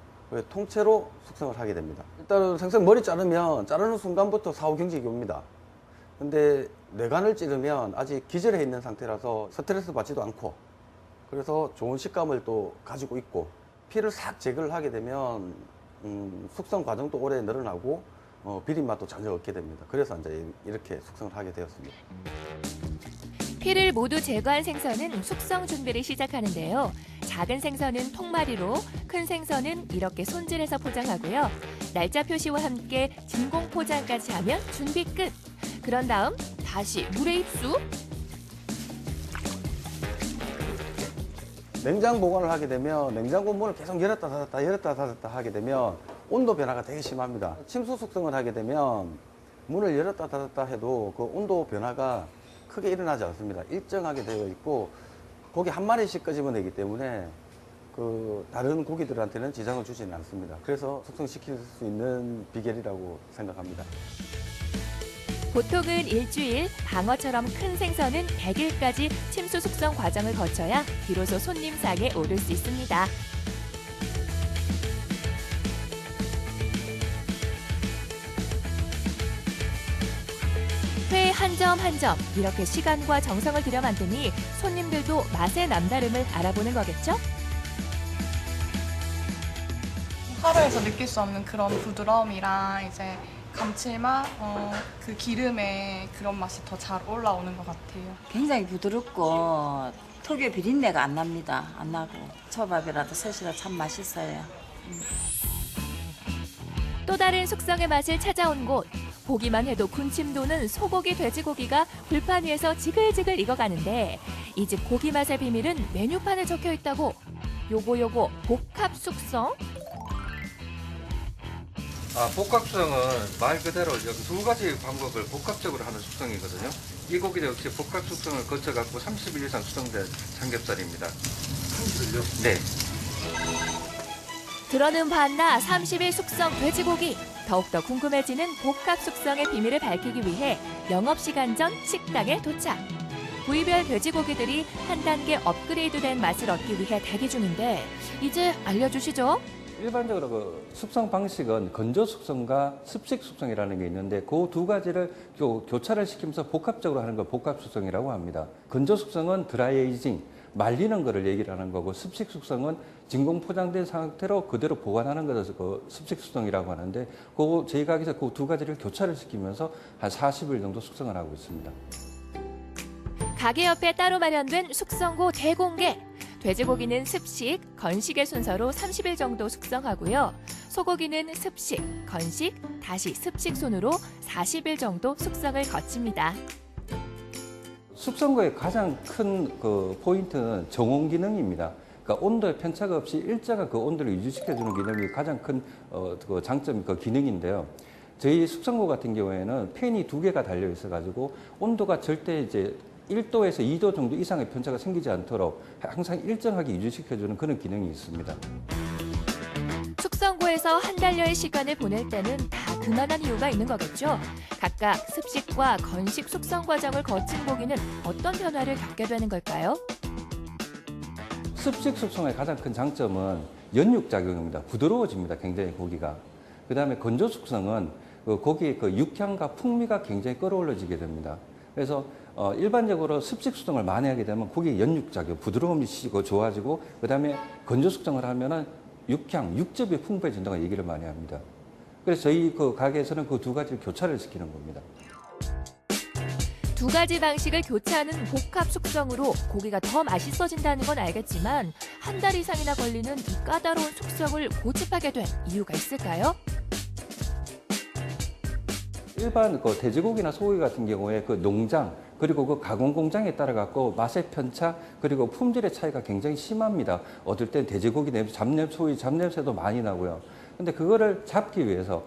통째로 숙성을 하게 됩니다. 일단은 생선 머리 자르면 자르는 순간부터 사후경직이 옵니다. 근데 뇌관을 찌르면 아직 기절해 있는 상태라서 스트레스 받지도 않고 그래서 좋은 식감을 또 가지고 있고 피를 싹 제거를 하게 되면 숙성 과정도 오래 늘어나고 비린맛도 전혀 없게 됩니다. 그래서 이제 이렇게 숙성을 하게 되었습니다. 피를 모두 제거한 생선은 숙성 준비를 시작하는데요. 작은 생선은 통마리로, 큰 생선은 이렇게 손질해서 포장하고요. 날짜 표시와 함께 진공 포장까지 하면 준비 끝. 그런 다음 다시 물에 입수. 냉장 보관을 하게 되면 냉장고 문을 계속 열었다 닫았다 하게 되면 온도 변화가 되게 심합니다. 침수 숙성을 하게 되면 문을 열었다 닫았다 해도 그 온도 변화가 크게 일어나지 않습니다. 일정하게 되어 있고 고기 한 마리씩 끄집어내기 때문에 그 다른 고기들한테는 지장을 주지는 않습니다. 그래서 숙성시킬 수 있는 비결이라고 생각합니다. 보통은 일주일, 방어처럼 큰 생선은 100일까지 침수 숙성 과정을 거쳐야 비로소 손님상에 오를 수 있습니다. 회 한 점 한 점 이렇게 시간과 정성을 들여 만드니 손님들도 맛의 남다름을 알아보는 거겠죠? 하루에서 느낄 수 없는 그런 부드러움이랑 이제 감칠맛, 그 기름의 그런 맛이 더 잘 올라오는 것 같아요. 굉장히 부드럽고 특유의 비린내가 안 납니다. 안 나고 초밥이라도 셋이라 참 맛있어요. 또 다른 숙성의 맛을 찾아온 곳. 보기만 해도 군침 도는 소고기, 돼지고기가 불판 위에서 지글지글 익어가는데 이 집 고기 맛의 비밀은 메뉴판에 적혀 있다고. 요거 복합 숙성? 복합숙성은 말 그대로 여기 두 가지 방법을 복합적으로 하는 숙성이거든요. 이 고기도 역시 복합 숙성을 거쳐갖고 30일 이상 숙성된 삼겹살입니다. 30일요? 네. 들어는 봤나 30일 숙성 돼지고기. 더욱더 궁금해지는 복합 숙성의 비밀을 밝히기 위해 영업시간 전 식당에 도착. 부위별 돼지고기들이 한 단계 업그레이드된 맛을 얻기 위해 대기 중인데 이제 알려주시죠. 일반적으로 그 숙성 방식은 건조 숙성과 습식 숙성이라는 게 있는데 그 두 가지를 교차를 시키면서 복합적으로 하는 걸 복합 숙성이라고 합니다. 건조 숙성은 드라이에이징, 말리는 거를 얘기를 하는 거고 습식 숙성은 진공 포장된 상태로 그대로 보관하는 것을 그 습식 숙성이라고 하는데 저희 가게에서 그 두 가지를 교차를 시키면서 한 40일 정도 숙성을 하고 있습니다. 가게 옆에 따로 마련된 숙성고 대공개. 돼지고기는 습식, 건식의 순서로 30일 정도 숙성하고요. 소고기는 습식, 건식, 다시 습식 순으로 40일 정도 숙성을 거칩니다. 숙성고의 가장 큰 그 포인트는 정온 기능입니다. 그러니까 온도에 편차가 없이 일정한 그 온도를 유지시켜주는 기능이 가장 큰 그 장점, 그 기능인데요. 저희 숙성고 같은 경우에는 팬이 2개가 달려 있어가지고 온도가 절대 이제 1도에서 2도 정도 이상의 편차가 생기지 않도록 항상 일정하게 유지시켜주는 그런 기능이 있습니다. 숙성고에서 한 달여의 시간을 보낼 때는 다 그만한 이유가 있는 거겠죠. 각각 습식과 건식 숙성 과정을 거친 고기는 어떤 변화를 겪게 되는 걸까요? 습식 숙성의 가장 큰 장점은 연육작용입니다. 부드러워집니다. 굉장히 고기가. 그 다음에 건조 숙성은 그 고기의 그 육향과 풍미가 굉장히 끌어올려지게 됩니다. 그래서 일반적으로 습식 숙성을 많이 하게 되면 고기 연육작용, 부드러움이 좋아지고 그다음에 건조 숙성을 하면은 육향, 육즙이 풍부해진다고 얘기를 많이 합니다. 그래서 저희 그 가게에서는 그 두 가지를 교차를 시키는 겁니다. 두 가지 방식을 교차하는 복합 숙성으로 고기가 더 맛있어진다는 건 알겠지만 한 달 이상이나 걸리는 이 까다로운 숙성을 고집하게 된 이유가 있을까요? 일반 그 돼지고기나 소고기 같은 경우에 그 농장 그리고 그 가공 공장에 따라 갖고 맛의 편차 그리고 품질의 차이가 굉장히 심합니다. 어떨 땐 돼지고기 냄새, 잡냄새도 많이 나고요. 근데 그거를 잡기 위해서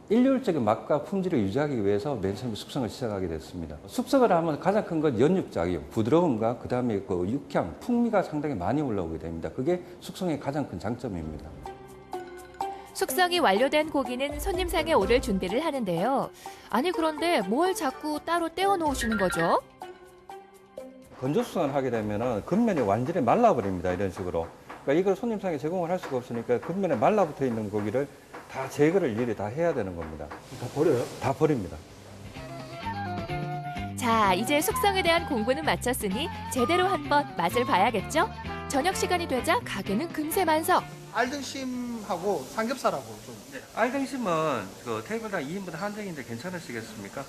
일률적인 맛과 품질을 유지하기 위해서 맨 처음에 숙성을 시작하게 됐습니다. 숙성을 하면 가장 큰 건 연육작용, 부드러움과 그다음에 그 육향, 풍미가 상당히 많이 올라오게 됩니다. 그게 숙성의 가장 큰 장점입니다. 숙성이 완료된 고기는 손님상에 오를 준비를 하는데요. 아니 그런데 뭘 자꾸 따로 떼어 놓으시는 거죠? 건조 숙성을 하게 되면은 겉면이 완전히 말라버립니다. 이런 식으로. 그러니까 이걸 손님상에 제공을 할 수가 없으니까 겉면에 말라붙어 있는 고기를 다 제거를 일일이 다 해야 되는 겁니다. 다 버려요? 다 버립니다. 자, 이제 숙성에 대한 공부는 마쳤으니 제대로 한번 맛을 봐야겠죠? 저녁 시간이 되자 가게는 금세 만석. 알등심하고 삼겹살하고 좀. 알등심은 그 테이블당 2인분 한정인데 괜찮으시겠습니까?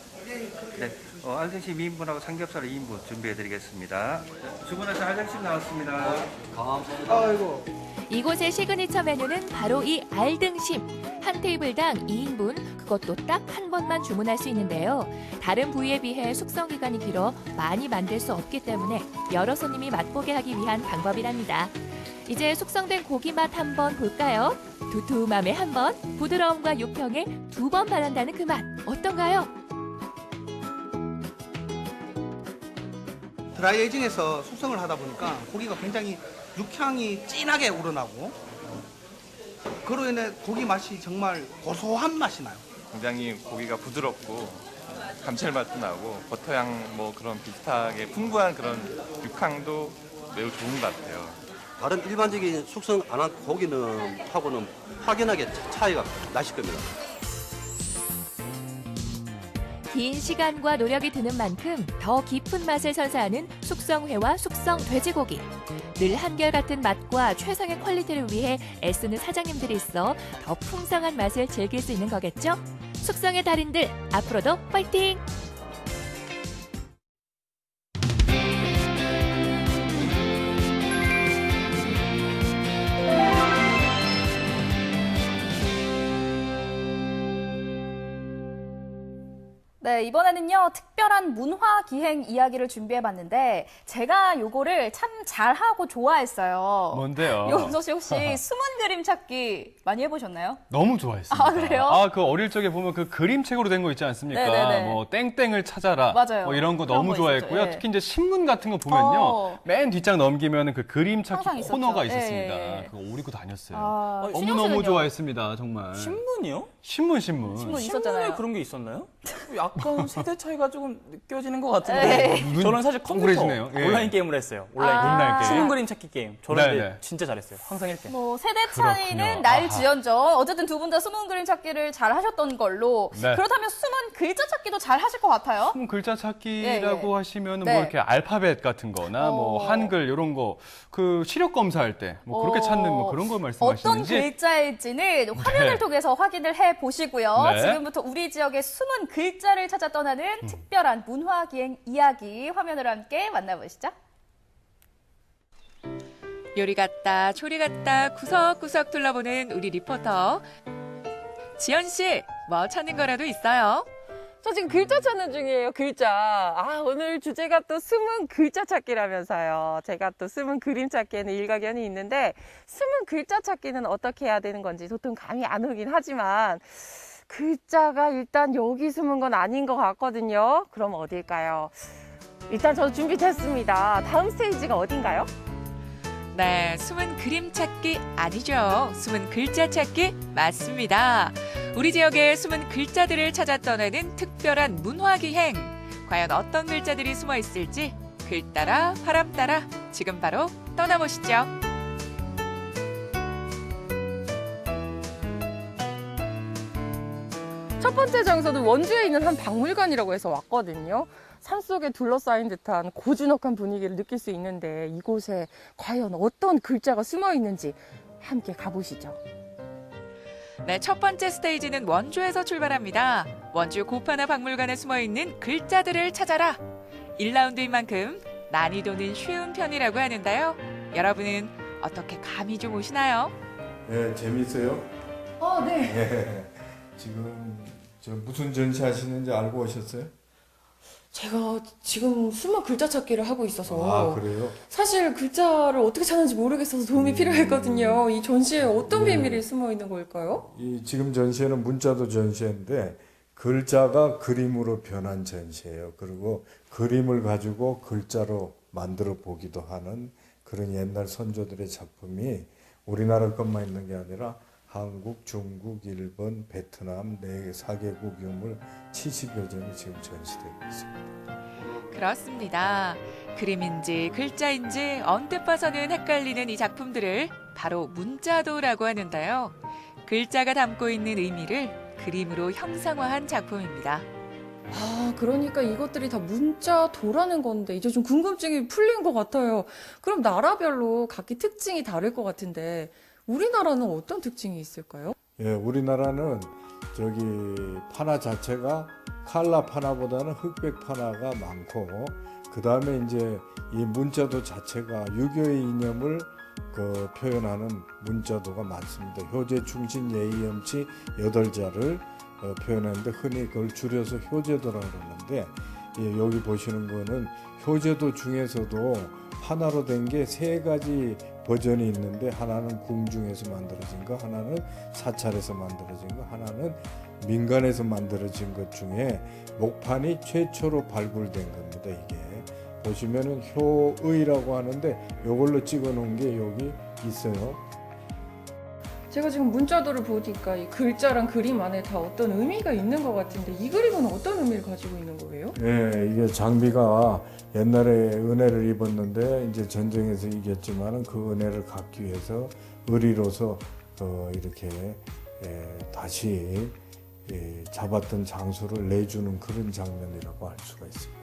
네. 알등심 2인분하고 삼겹살 2인분 준비해드리겠습니다. 주문하신 알등심 나왔습니다. 감사합니다. 아이고. 이곳의 시그니처 메뉴는 바로 이 알등심. 한 테이블당 2인분, 그것도 딱 한 번만 주문할 수 있는데요. 다른 부위에 비해 숙성 기간이 길어 많이 만들 수 없기 때문에 여러 손님이 맛보게 하기 위한 방법이랍니다. 이제 숙성된 고기 맛 한번 볼까요? 두툼함에 한 번, 부드러움과 육향에 두 번 바란다는 그 맛 어떤가요? 드라이에이징에서 숙성을 하다 보니까 고기가 굉장히 육향이 진하게 우러나고 그로 인해 고기 맛이 정말 고소한 맛이 나요. 굉장히 고기가 부드럽고 감칠맛도 나고 버터향 뭐 그런 비슷하게 풍부한 그런 육향도 매우 좋은 것 같아요. 다른 일반적인 숙성 안 한 고기는 하고는 확연하게 차이가 나실 겁니다. 긴 시간과 노력이 드는 만큼 더 깊은 맛을 선사하는 숙성회와 숙성 돼지고기. 늘 한결같은 맛과 최상의 퀄리티를 위해 애쓰는 사장님들이 있어 더 풍성한 맛을 즐길 수 있는 거겠죠? 숙성의 달인들, 앞으로도 파이팅! 네, 이번에는요, 특별한 문화기행 이야기를 준비해봤는데, 제가 요거를 참 잘하고 좋아했어요. 뭔데요? 요은서 씨 혹시 숨은 그림 찾기 많이 해보셨나요? 너무 좋아했습니다. 아, 그래요? 그 어릴 적에 보면 그 그림책으로 된 거 있지 않습니까? 네네네. 뭐 땡땡을 찾아라. 맞아요. 뭐 이런 거 그런 너무 거 좋아했고요. 있었죠. 예. 특히 이제 신문 같은 거 보면요. 맨 뒷장 넘기면 그 그림 찾기 항상 있었죠. 코너가 예, 있었습니다. 예. 그거 오리고 다녔어요. 신영 너무너무 씨는요? 좋아했습니다. 정말. 신문이요? 신문. 신문 있었잖아요. 신문에 그런 게 있었나요? 약간 세대 차이가 조금 느껴지는 것 같은데. 에이. 저는 사실 컴퓨터 동그래지네요. 예. 온라인 게임을 했어요. 온라인 게임. 숨은 그림 찾기 게임. 저는 네네. 근데 진짜 잘했어요. 항상 1등. 뭐 세대 차이는 그렇군요. 날지언정 어쨌든 두 분 다 숨은 그림 찾기를 잘 하셨던 걸로 네. 그렇다면 숨은 글자 찾기도 잘 하실 것 같아요. 숨은 글자 찾기라고 예, 예. 하시면 네. 뭐 이렇게 알파벳 같은 거나 뭐 한글 이런 거 그 시력 검사할 때 뭐 그렇게 찾는 뭐 그런 걸 어떤 말씀하시는지 글자일지는 화면을 네. 통해서 확인을 해 보시고요. 네. 지금부터 우리 지역의 숨은 글자를 찾아 떠나는 특별한 문화기행 이야기 화면으로 함께 만나보시죠. 요리 같다, 조리 같다, 구석구석 둘러보는 우리 리포터. 지연 씨, 뭐 찾는 거라도 있어요? 저 지금 글자 찾는 중이에요, 글자. 오늘 주제가 또 숨은 글자 찾기라면서요. 제가 또 숨은 그림 찾기에는 일가견이 있는데, 숨은 글자 찾기는 어떻게 해야 되는 건지 도통 감이 안 오긴 하지만, 글자가 일단 여기 숨은 건 아닌 것 같거든요. 그럼 어딜까요? 일단 저 준비됐습니다. 다음 스테이지가 어딘가요? 네, 숨은 그림 찾기 아니죠. 숨은 글자 찾기 맞습니다. 우리 지역의 숨은 글자들을 찾아 떠나는 특별한 문화기행. 과연 어떤 글자들이 숨어 있을지 글 따라 바람 따라 지금 바로 떠나보시죠. 첫 첫 번째 장소는 원주에 있는 한 박물관이라고 해서 왔거든요. 산속에 둘러싸인 듯한 고즈넉한 분위기를 느낄 수 있는데 이곳에 과연 어떤 글자가 숨어 있는지 함께 가보시죠. 네, 첫 번째 스테이지는 원주에서 출발합니다. 원주 고파나 박물관에 숨어있는 글자들을 찾아라. 1라운드인 만큼 난이도는 쉬운 편이라고 하는데요. 여러분은 어떻게 감이 좀 오시나요? 네, 재밌어요? 네. 지금 저 무슨 전시 하시는지 알고 오셨어요? 제가 지금 숨은 글자 찾기를 하고 있어서 아, 그래요? 사실 글자를 어떻게 찾는지 모르겠어서 도움이 필요했거든요. 이 전시에 어떤 비밀이 숨어 있는 걸까요? 이 지금 전시회는 문자도 전시회인데 글자가 그림으로 변한 전시예요. 그리고 그림을 가지고 글자로 만들어 보기도 하는 그런 옛날 선조들의 작품이 우리나라 것만 있는 게 아니라 한국, 중국, 일본, 베트남 4개국 유물 70여 점이 지금 전시되고 있습니다. 그렇습니다. 그림인지 글자인지 언뜻 봐서는 헷갈리는 이 작품들을 바로 문자도라고 하는데요. 글자가 담고 있는 의미를 그림으로 형상화한 작품입니다. 아, 그러니까 이것들이 다 문자도라는 건데 이제 좀 궁금증이 풀린 것 같아요. 그럼 나라별로 각기 특징이 다를 것 같은데 우리나라는 어떤 특징이 있을까요? 예, 우리나라는 저기 파나 자체가 칼라 파나보다는 흑백 파나가 많고 그 다음에 이제 이 문자도 자체가 유교의 이념을 표현하는 문자도가 많습니다. 효제, 충신, 예의, 염치 8자를 표현하는데 흔히 그걸 줄여서 효제도라고 그러는데 예, 여기 보시는 거는 효제도 중에서도 하나로 된 게 3가지 버전이 있는데 하나는 궁중에서 만들어진 거, 하나는 사찰에서 만들어진 거, 하나는 민간에서 만들어진 것 중에 목판이 최초로 발굴된 겁니다. 이게 보시면은 효의라고 하는데 이걸로 찍어 놓은 게 여기 있어요. 제가 지금 문자도를 보니까 이 글자랑 그림 안에 다 어떤 의미가 있는 것 같은데 이 그림은 어떤 의미를 가지고 있는 거예요? 네, 이게 장비가 옛날에 은혜를 입었는데 이제 전쟁에서 이겼지만은 그 은혜를 갚기 위해서 의리로서 이렇게 다시 잡았던 장소를 내주는 그런 장면이라고 할 수가 있습니다.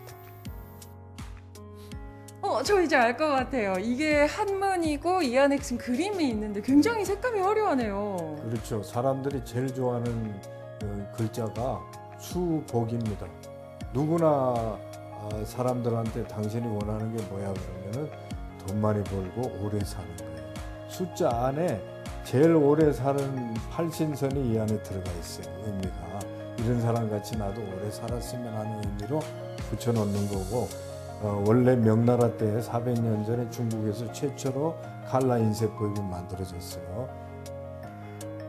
저 이제 알 것 같아요. 이게 한문이고 이 안에 지금 그림이 있는데 굉장히 색감이 화려하네요. 그렇죠. 사람들이 제일 좋아하는 글자가 수복입니다. 누구나 사람들한테 당신이 원하는 게 뭐야 그러면은 돈 많이 벌고 오래 사는 거예요. 숫자 안에 제일 오래 사는 팔신선이 이 안에 들어가 있어요. 의미가 이런 사람 같이 나도 오래 살았으면 하는 의미로 붙여놓는 거고 원래 명나라 때 400년 전에 중국에서 최초로 칼라 인쇄법이 만들어졌어요.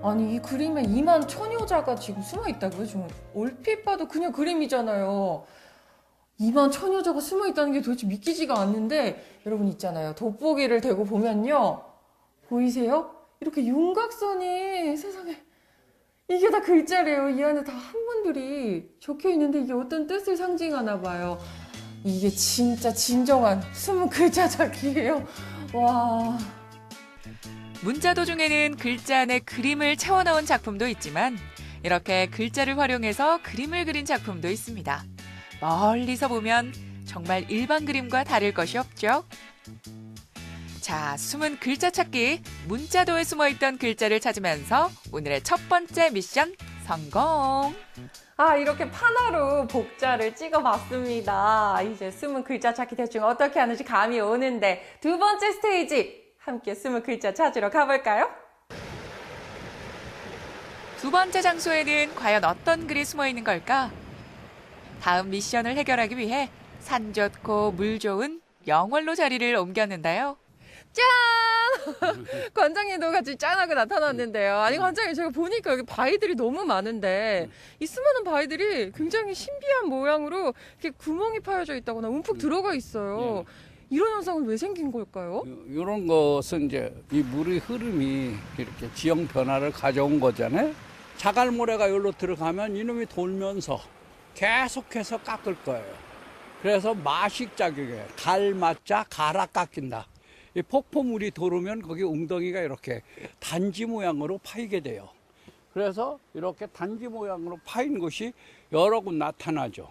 아니 이 그림에 2만 천여자가 지금 숨어 있다고요? 지금 얼핏 봐도 그냥 그림이잖아요. 2만 천여자가 숨어 있다는 게 도대체 믿기지가 않는데 여러분 있잖아요. 돋보기를 대고 보면요. 보이세요? 이렇게 윤곽선이 세상에 이게 다 글자래요. 이 안에 다 한문들이 적혀 있는데 이게 어떤 뜻을 상징하나 봐요. 이게 진짜 진정한 숨은 글자 찾기예요. 와. 문자도 중에는 글자 안에 그림을 채워넣은 작품도 있지만 이렇게 글자를 활용해서 그림을 그린 작품도 있습니다. 멀리서 보면 정말 일반 그림과 다를 것이 없죠. 자, 숨은 글자 찾기, 문자도에 숨어있던 글자를 찾으면서 오늘의 첫 번째 미션 성공! 아, 이렇게 파나로 복자를 찍어봤습니다. 이제 숨은 글자 찾기 대충 어떻게 하는지 감이 오는데 두 번째 스테이지 함께 숨은 글자 찾으러 가볼까요? 두 번째 장소에는 과연 어떤 글이 숨어 있는 걸까? 다음 미션을 해결하기 위해 산 좋고 물 좋은 영월로 자리를 옮겼는데요. 짠! 관장님도 같이 짠하게 나타났는데요. 아니 관장님 제가 보니까 여기 바위들이 너무 많은데 이 수많은 바위들이 굉장히 신비한 모양으로 이렇게 구멍이 파여져 있다거나 움푹 들어가 있어요. 이런 현상은 왜 생긴 걸까요? 이런 것은 이제 이 물의 흐름이 이렇게 지형 변화를 가져온 거잖아요. 자갈모래가 여기로 들어가면 이놈이 돌면서 계속해서 깎을 거예요. 그래서 마식 작용에 갈 맞자 가라 깎인다. 이 폭포물이 들어오면 거기 웅덩이가 이렇게 단지 모양으로 파이게 돼요. 그래서 이렇게 단지 모양으로 파인 곳이 여러 곳 나타나죠.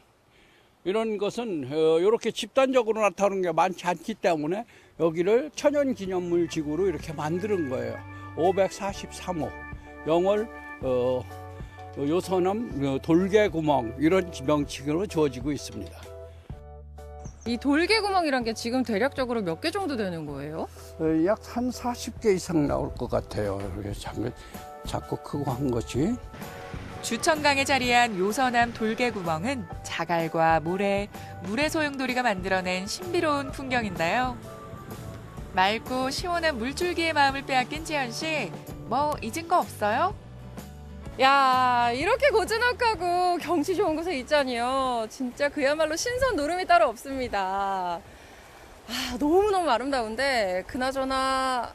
이런 것은 이렇게 집단적으로 나타나는 게 많지 않기 때문에 여기를 천연기념물 지구로 이렇게 만드는 거예요. 543호 영월 요선암 돌개구멍 이런 명칭으로 주어지고 있습니다. 이 돌개구멍이란 게 지금 대략적으로 몇 개 정도 되는 거예요? 약 한 40개 이상 나올 것 같아요. 작고 크고 한 것이. 주천강에 자리한 요선암 돌개구멍은 자갈과 모래, 물의 소용돌이가 만들어낸 신비로운 풍경인데요. 맑고 시원한 물줄기의 마음을 빼앗긴 지연 씨, 뭐 잊은 거 없어요? 야, 이렇게 고즈넉하고 경치 좋은 곳에 있자니요. 진짜 그야말로 신선 노름이 따로 없습니다. 너무너무 아름다운데 그나저나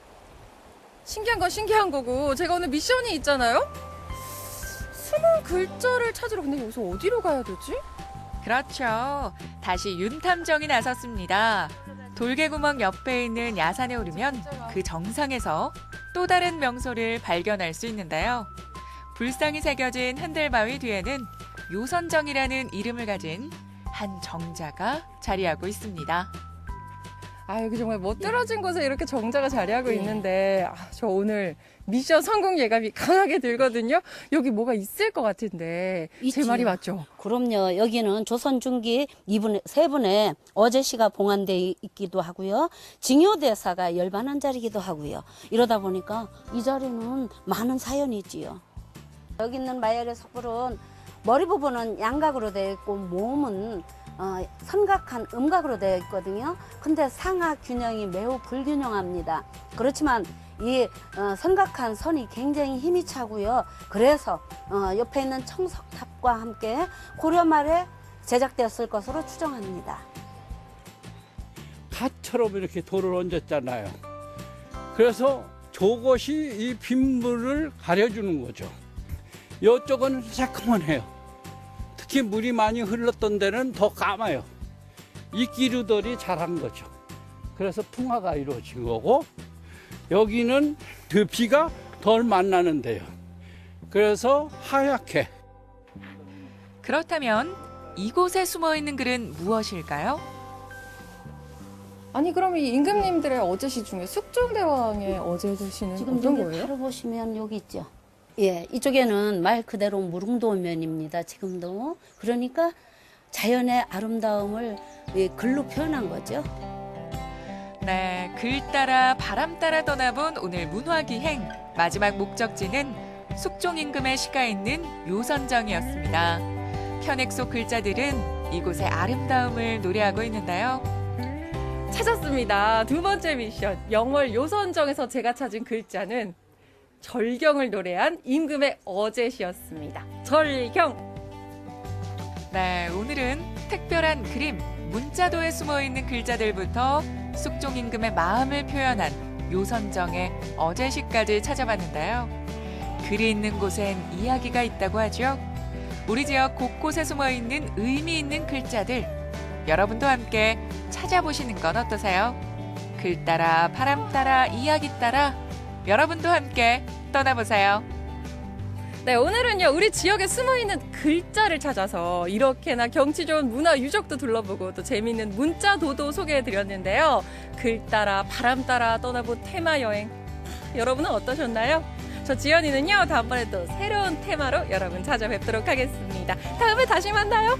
신기한 건 신기한 거고 제가 오늘 미션이 있잖아요. 숨은 글자를 찾으러 근데 여기서 어디로 가야 되지? 그렇죠. 다시 윤탐정이 나섰습니다. 돌개구멍 옆에 있는 야산에 오르면 그 정상에서 또 다른 명소를 발견할 수 있는데요. 불상이 새겨진 흔들바위 뒤에는 요선정이라는 이름을 가진 한 정자가 자리하고 있습니다. 여기 정말 멋들어진 곳에 이렇게 정자가 자리하고 있는데 저 오늘 미션 성공 예감이 강하게 들거든요. 여기 뭐가 있을 것 같은데 제 말이 맞죠? 그럼요. 여기는 조선 중기 세 분의 어제시가 봉안돼 있기도 하고요. 징요대사가 열반한 자리이기도 하고요. 이러다 보니까 이 자리는 많은 사연이 있지요. 여기 있는 마열의 석불은 머리 부분은 양각으로 되어 있고 몸은 삼각한 음각으로 되어 있거든요. 근데 상하 균형이 매우 불균형합니다. 그렇지만 이 삼각한 선이 굉장히 힘이 차고요. 그래서 옆에 있는 청석탑과 함께 고려 말에 제작되었을 것으로 추정합니다. 갓처럼 이렇게 돌을 얹었잖아요. 그래서 저것이 이 빗물을 가려주는 거죠. 이쪽은 새까만해요. 특히 물이 많이 흘렀던 데는 더 까마요. 이 기류들이 자란 거죠. 그래서 풍화가 이루어진 거고 여기는 그 비가 덜 만나는데요. 그래서 하얗게. 그렇다면 이곳에 숨어있는 글은 무엇일까요? 아니 그럼 이 임금님들의 어제시 중에 숙종대왕의 어제시는 지금 어떤 여기 거예요? 바로 보시면 여기 있죠. 예, 이쪽에는 말 그대로 무릉도면입니다. 지금도. 그러니까 자연의 아름다움을 글로 표현한 거죠. 네, 글 따라 바람 따라 떠나본 오늘 문화기행. 마지막 목적지는 숙종 임금의 시가 있는 요선정이었습니다. 편액 속 글자들은 이곳의 아름다움을 노래하고 있는데요. 찾았습니다. 두 번째 미션. 영월 요선정에서 제가 찾은 글자는 절경을 노래한 임금의 어제시였습니다. 절경! 네, 오늘은 특별한 그림, 문자도에 숨어있는 글자들부터 숙종 임금의 마음을 표현한 요선정의 어제시까지 찾아봤는데요. 글이 있는 곳엔 이야기가 있다고 하죠. 우리 지역 곳곳에 숨어있는 의미 있는 글자들, 여러분도 함께 찾아보시는 건 어떠세요? 글 따라, 바람 따라, 이야기 따라 여러분도 함께 떠나보세요. 네, 오늘은요 우리 지역에 숨어있는 글자를 찾아서 이렇게나 경치 좋은 문화 유적도 둘러보고 또 재미있는 문자도도 소개해드렸는데요. 글 따라 바람 따라 떠나본 테마 여행, 여러분은 어떠셨나요? 저 지연이는요 다음번에 또 새로운 테마로 여러분 찾아뵙도록 하겠습니다. 다음에 다시 만나요.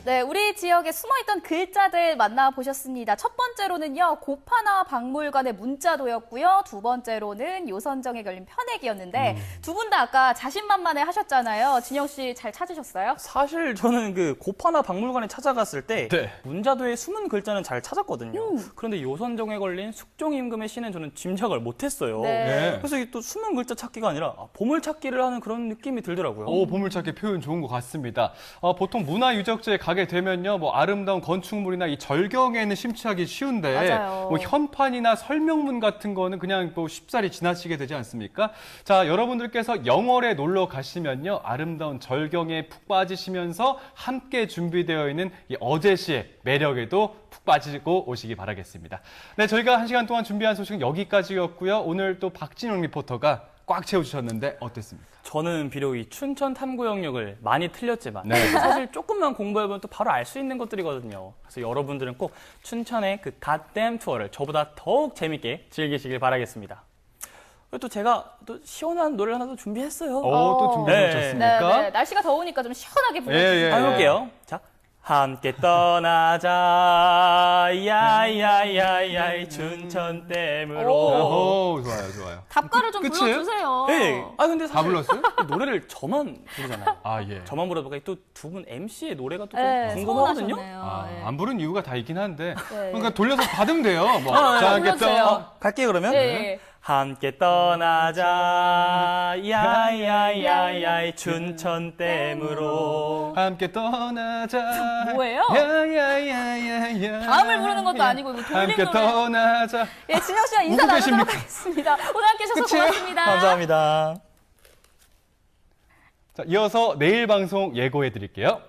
네, 우리 지역에 숨어있던 글자들 만나보셨습니다. 첫 번째로는요, 고파나 박물관의 문자도였고요. 두 번째로는 요선정에 걸린 편액이었는데 두 분 다 아까 자신만만해 하셨잖아요. 진영 씨 잘 찾으셨어요? 사실 저는 그 고파나 박물관에 찾아갔을 때 문자도의 숨은 글자는 잘 찾았거든요. 그런데 요선정에 걸린 숙종 임금의 시는 저는 짐작을 못했어요. 네. 그래서 이게 또 숨은 글자 찾기가 아니라 보물찾기를 하는 그런 느낌이 들더라고요. 보물찾기 표현 좋은 것 같습니다. 보통 문화유적지에 가게 되면요, 뭐 아름다운 건축물이나 이 절경에는 심취하기 쉬운데, 맞아요. 뭐 현판이나 설명문 같은 거는 그냥 또 쉽사리 지나치게 되지 않습니까? 자, 여러분들께서 영월에 놀러 가시면요, 아름다운 절경에 푹 빠지시면서 함께 준비되어 있는 이 어제시의 매력에도 푹 빠지고 오시기 바라겠습니다. 네, 저희가 1시간 동안 준비한 소식은 여기까지였고요. 오늘 또 박진영 리포터가 꽉 채워주셨는데 어땠습니까? 저는 비록 이 춘천 탐구 영역을 많이 틀렸지만 네. 사실 조금만 공부해보면 또 바로 알 수 있는 것들이거든요. 그래서 여러분들은 꼭 춘천의 그 갓댐 투어를 저보다 더욱 재밌게 즐기시길 바라겠습니다. 그리고 또 제가 또 시원한 노래를 하나 또 준비했어요. 또 준비해 오셨습니까? 네, 날씨가 더우니까 좀 시원하게 불러주세요. 해볼게요. 자, 함께 떠나자 야야야야 춘천댐으로. 오, 좋아요. 답가를 좀 끝이에요? 불러주세요. 네. 근데 다 사실 불렀어요? 노래를 저만 부르잖아요. 예. 저만 부르다 보니까 또 두 분 MC의 노래가 또 네, 좀 궁금하거든요. 서운하셨네요. 안 부른 이유가 다 있긴 한데 네. 그러니까 돌려서 받으면 돼요. 뭐. 자, 불러주세요. 갈게요 그러면. 네. 함께 떠나자 야야야야 춘천댐으로. 함께 떠나자. 뭐예요? 야야야야야. 다음을 부르는 것도 아니고 이거 돌린 함께 노래. 떠나자. 예, 진영 씨랑 인사 웃고 나누도록 계십니까? 하겠습니다. 오늘 함께 해주셔서 끝이에요? 고맙습니다. 감사합니다. 자, 이어서 내일 방송 예고해 드릴게요.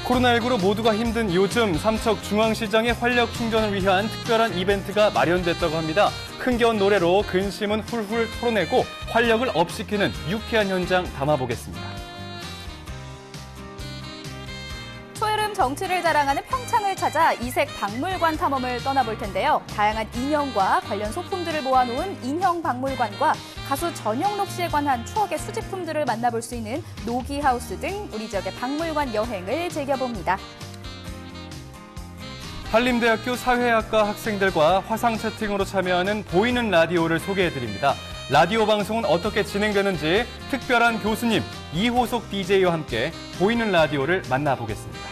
코로나19로 모두가 힘든 요즘 삼척중앙시장의 활력 충전을 위한 특별한 이벤트가 마련됐다고 합니다. 흥겨운 노래로 근심은 훌훌 털어내고 활력을 업시키는 유쾌한 현장 담아보겠습니다. 초여름 정취를 자랑하는 평창을 찾아 이색 박물관 탐험을 떠나볼 텐데요. 다양한 인형과 관련 소품들을 모아놓은 인형박물관과 가수 전영록 씨에 관한 추억의 수집품들을 만나볼 수 있는 노기하우스 등 우리 지역의 박물관 여행을 즐겨봅니다. 한림대학교 사회학과 학생들과 화상 채팅으로 참여하는 보이는 라디오를 소개해드립니다. 라디오 방송은 어떻게 진행되는지 특별한 교수님 이호석 DJ와 함께 보이는 라디오를 만나보겠습니다.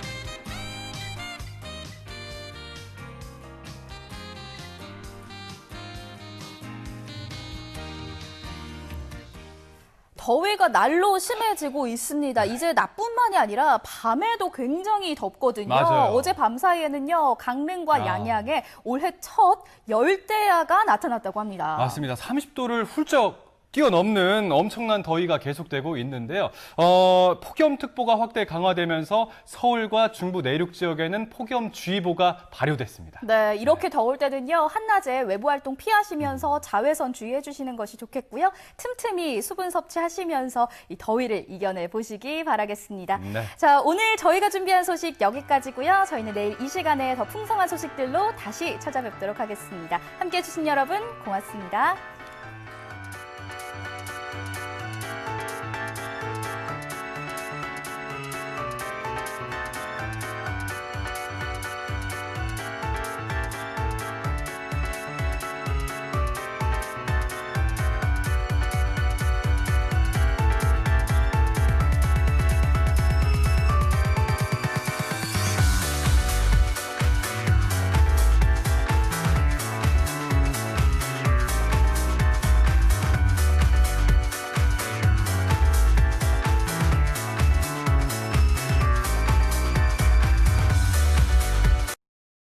더위가 날로 심해지고 있습니다. 이제 낮뿐만이 아니라 밤에도 굉장히 덥거든요. 맞아요. 어제 밤 사이에는요, 강릉과 양양에 올해 첫 열대야가 나타났다고 합니다. 맞습니다. 30도를 훌쩍 뛰어넘는 엄청난 더위가 계속되고 있는데요. 폭염특보가 확대 강화되면서 서울과 중부 내륙 지역에는 폭염주의보가 발효됐습니다. 네, 이렇게 더울 때는요, 한낮에 외부 활동 피하시면서 자외선 주의해 주시는 것이 좋겠고요. 틈틈이 수분 섭취하시면서 이 더위를 이겨내 보시기 바라겠습니다. 네. 자, 오늘 저희가 준비한 소식 여기까지고요. 저희는 내일 이 시간에 더 풍성한 소식들로 다시 찾아뵙도록 하겠습니다. 함께해 주신 여러분 고맙습니다.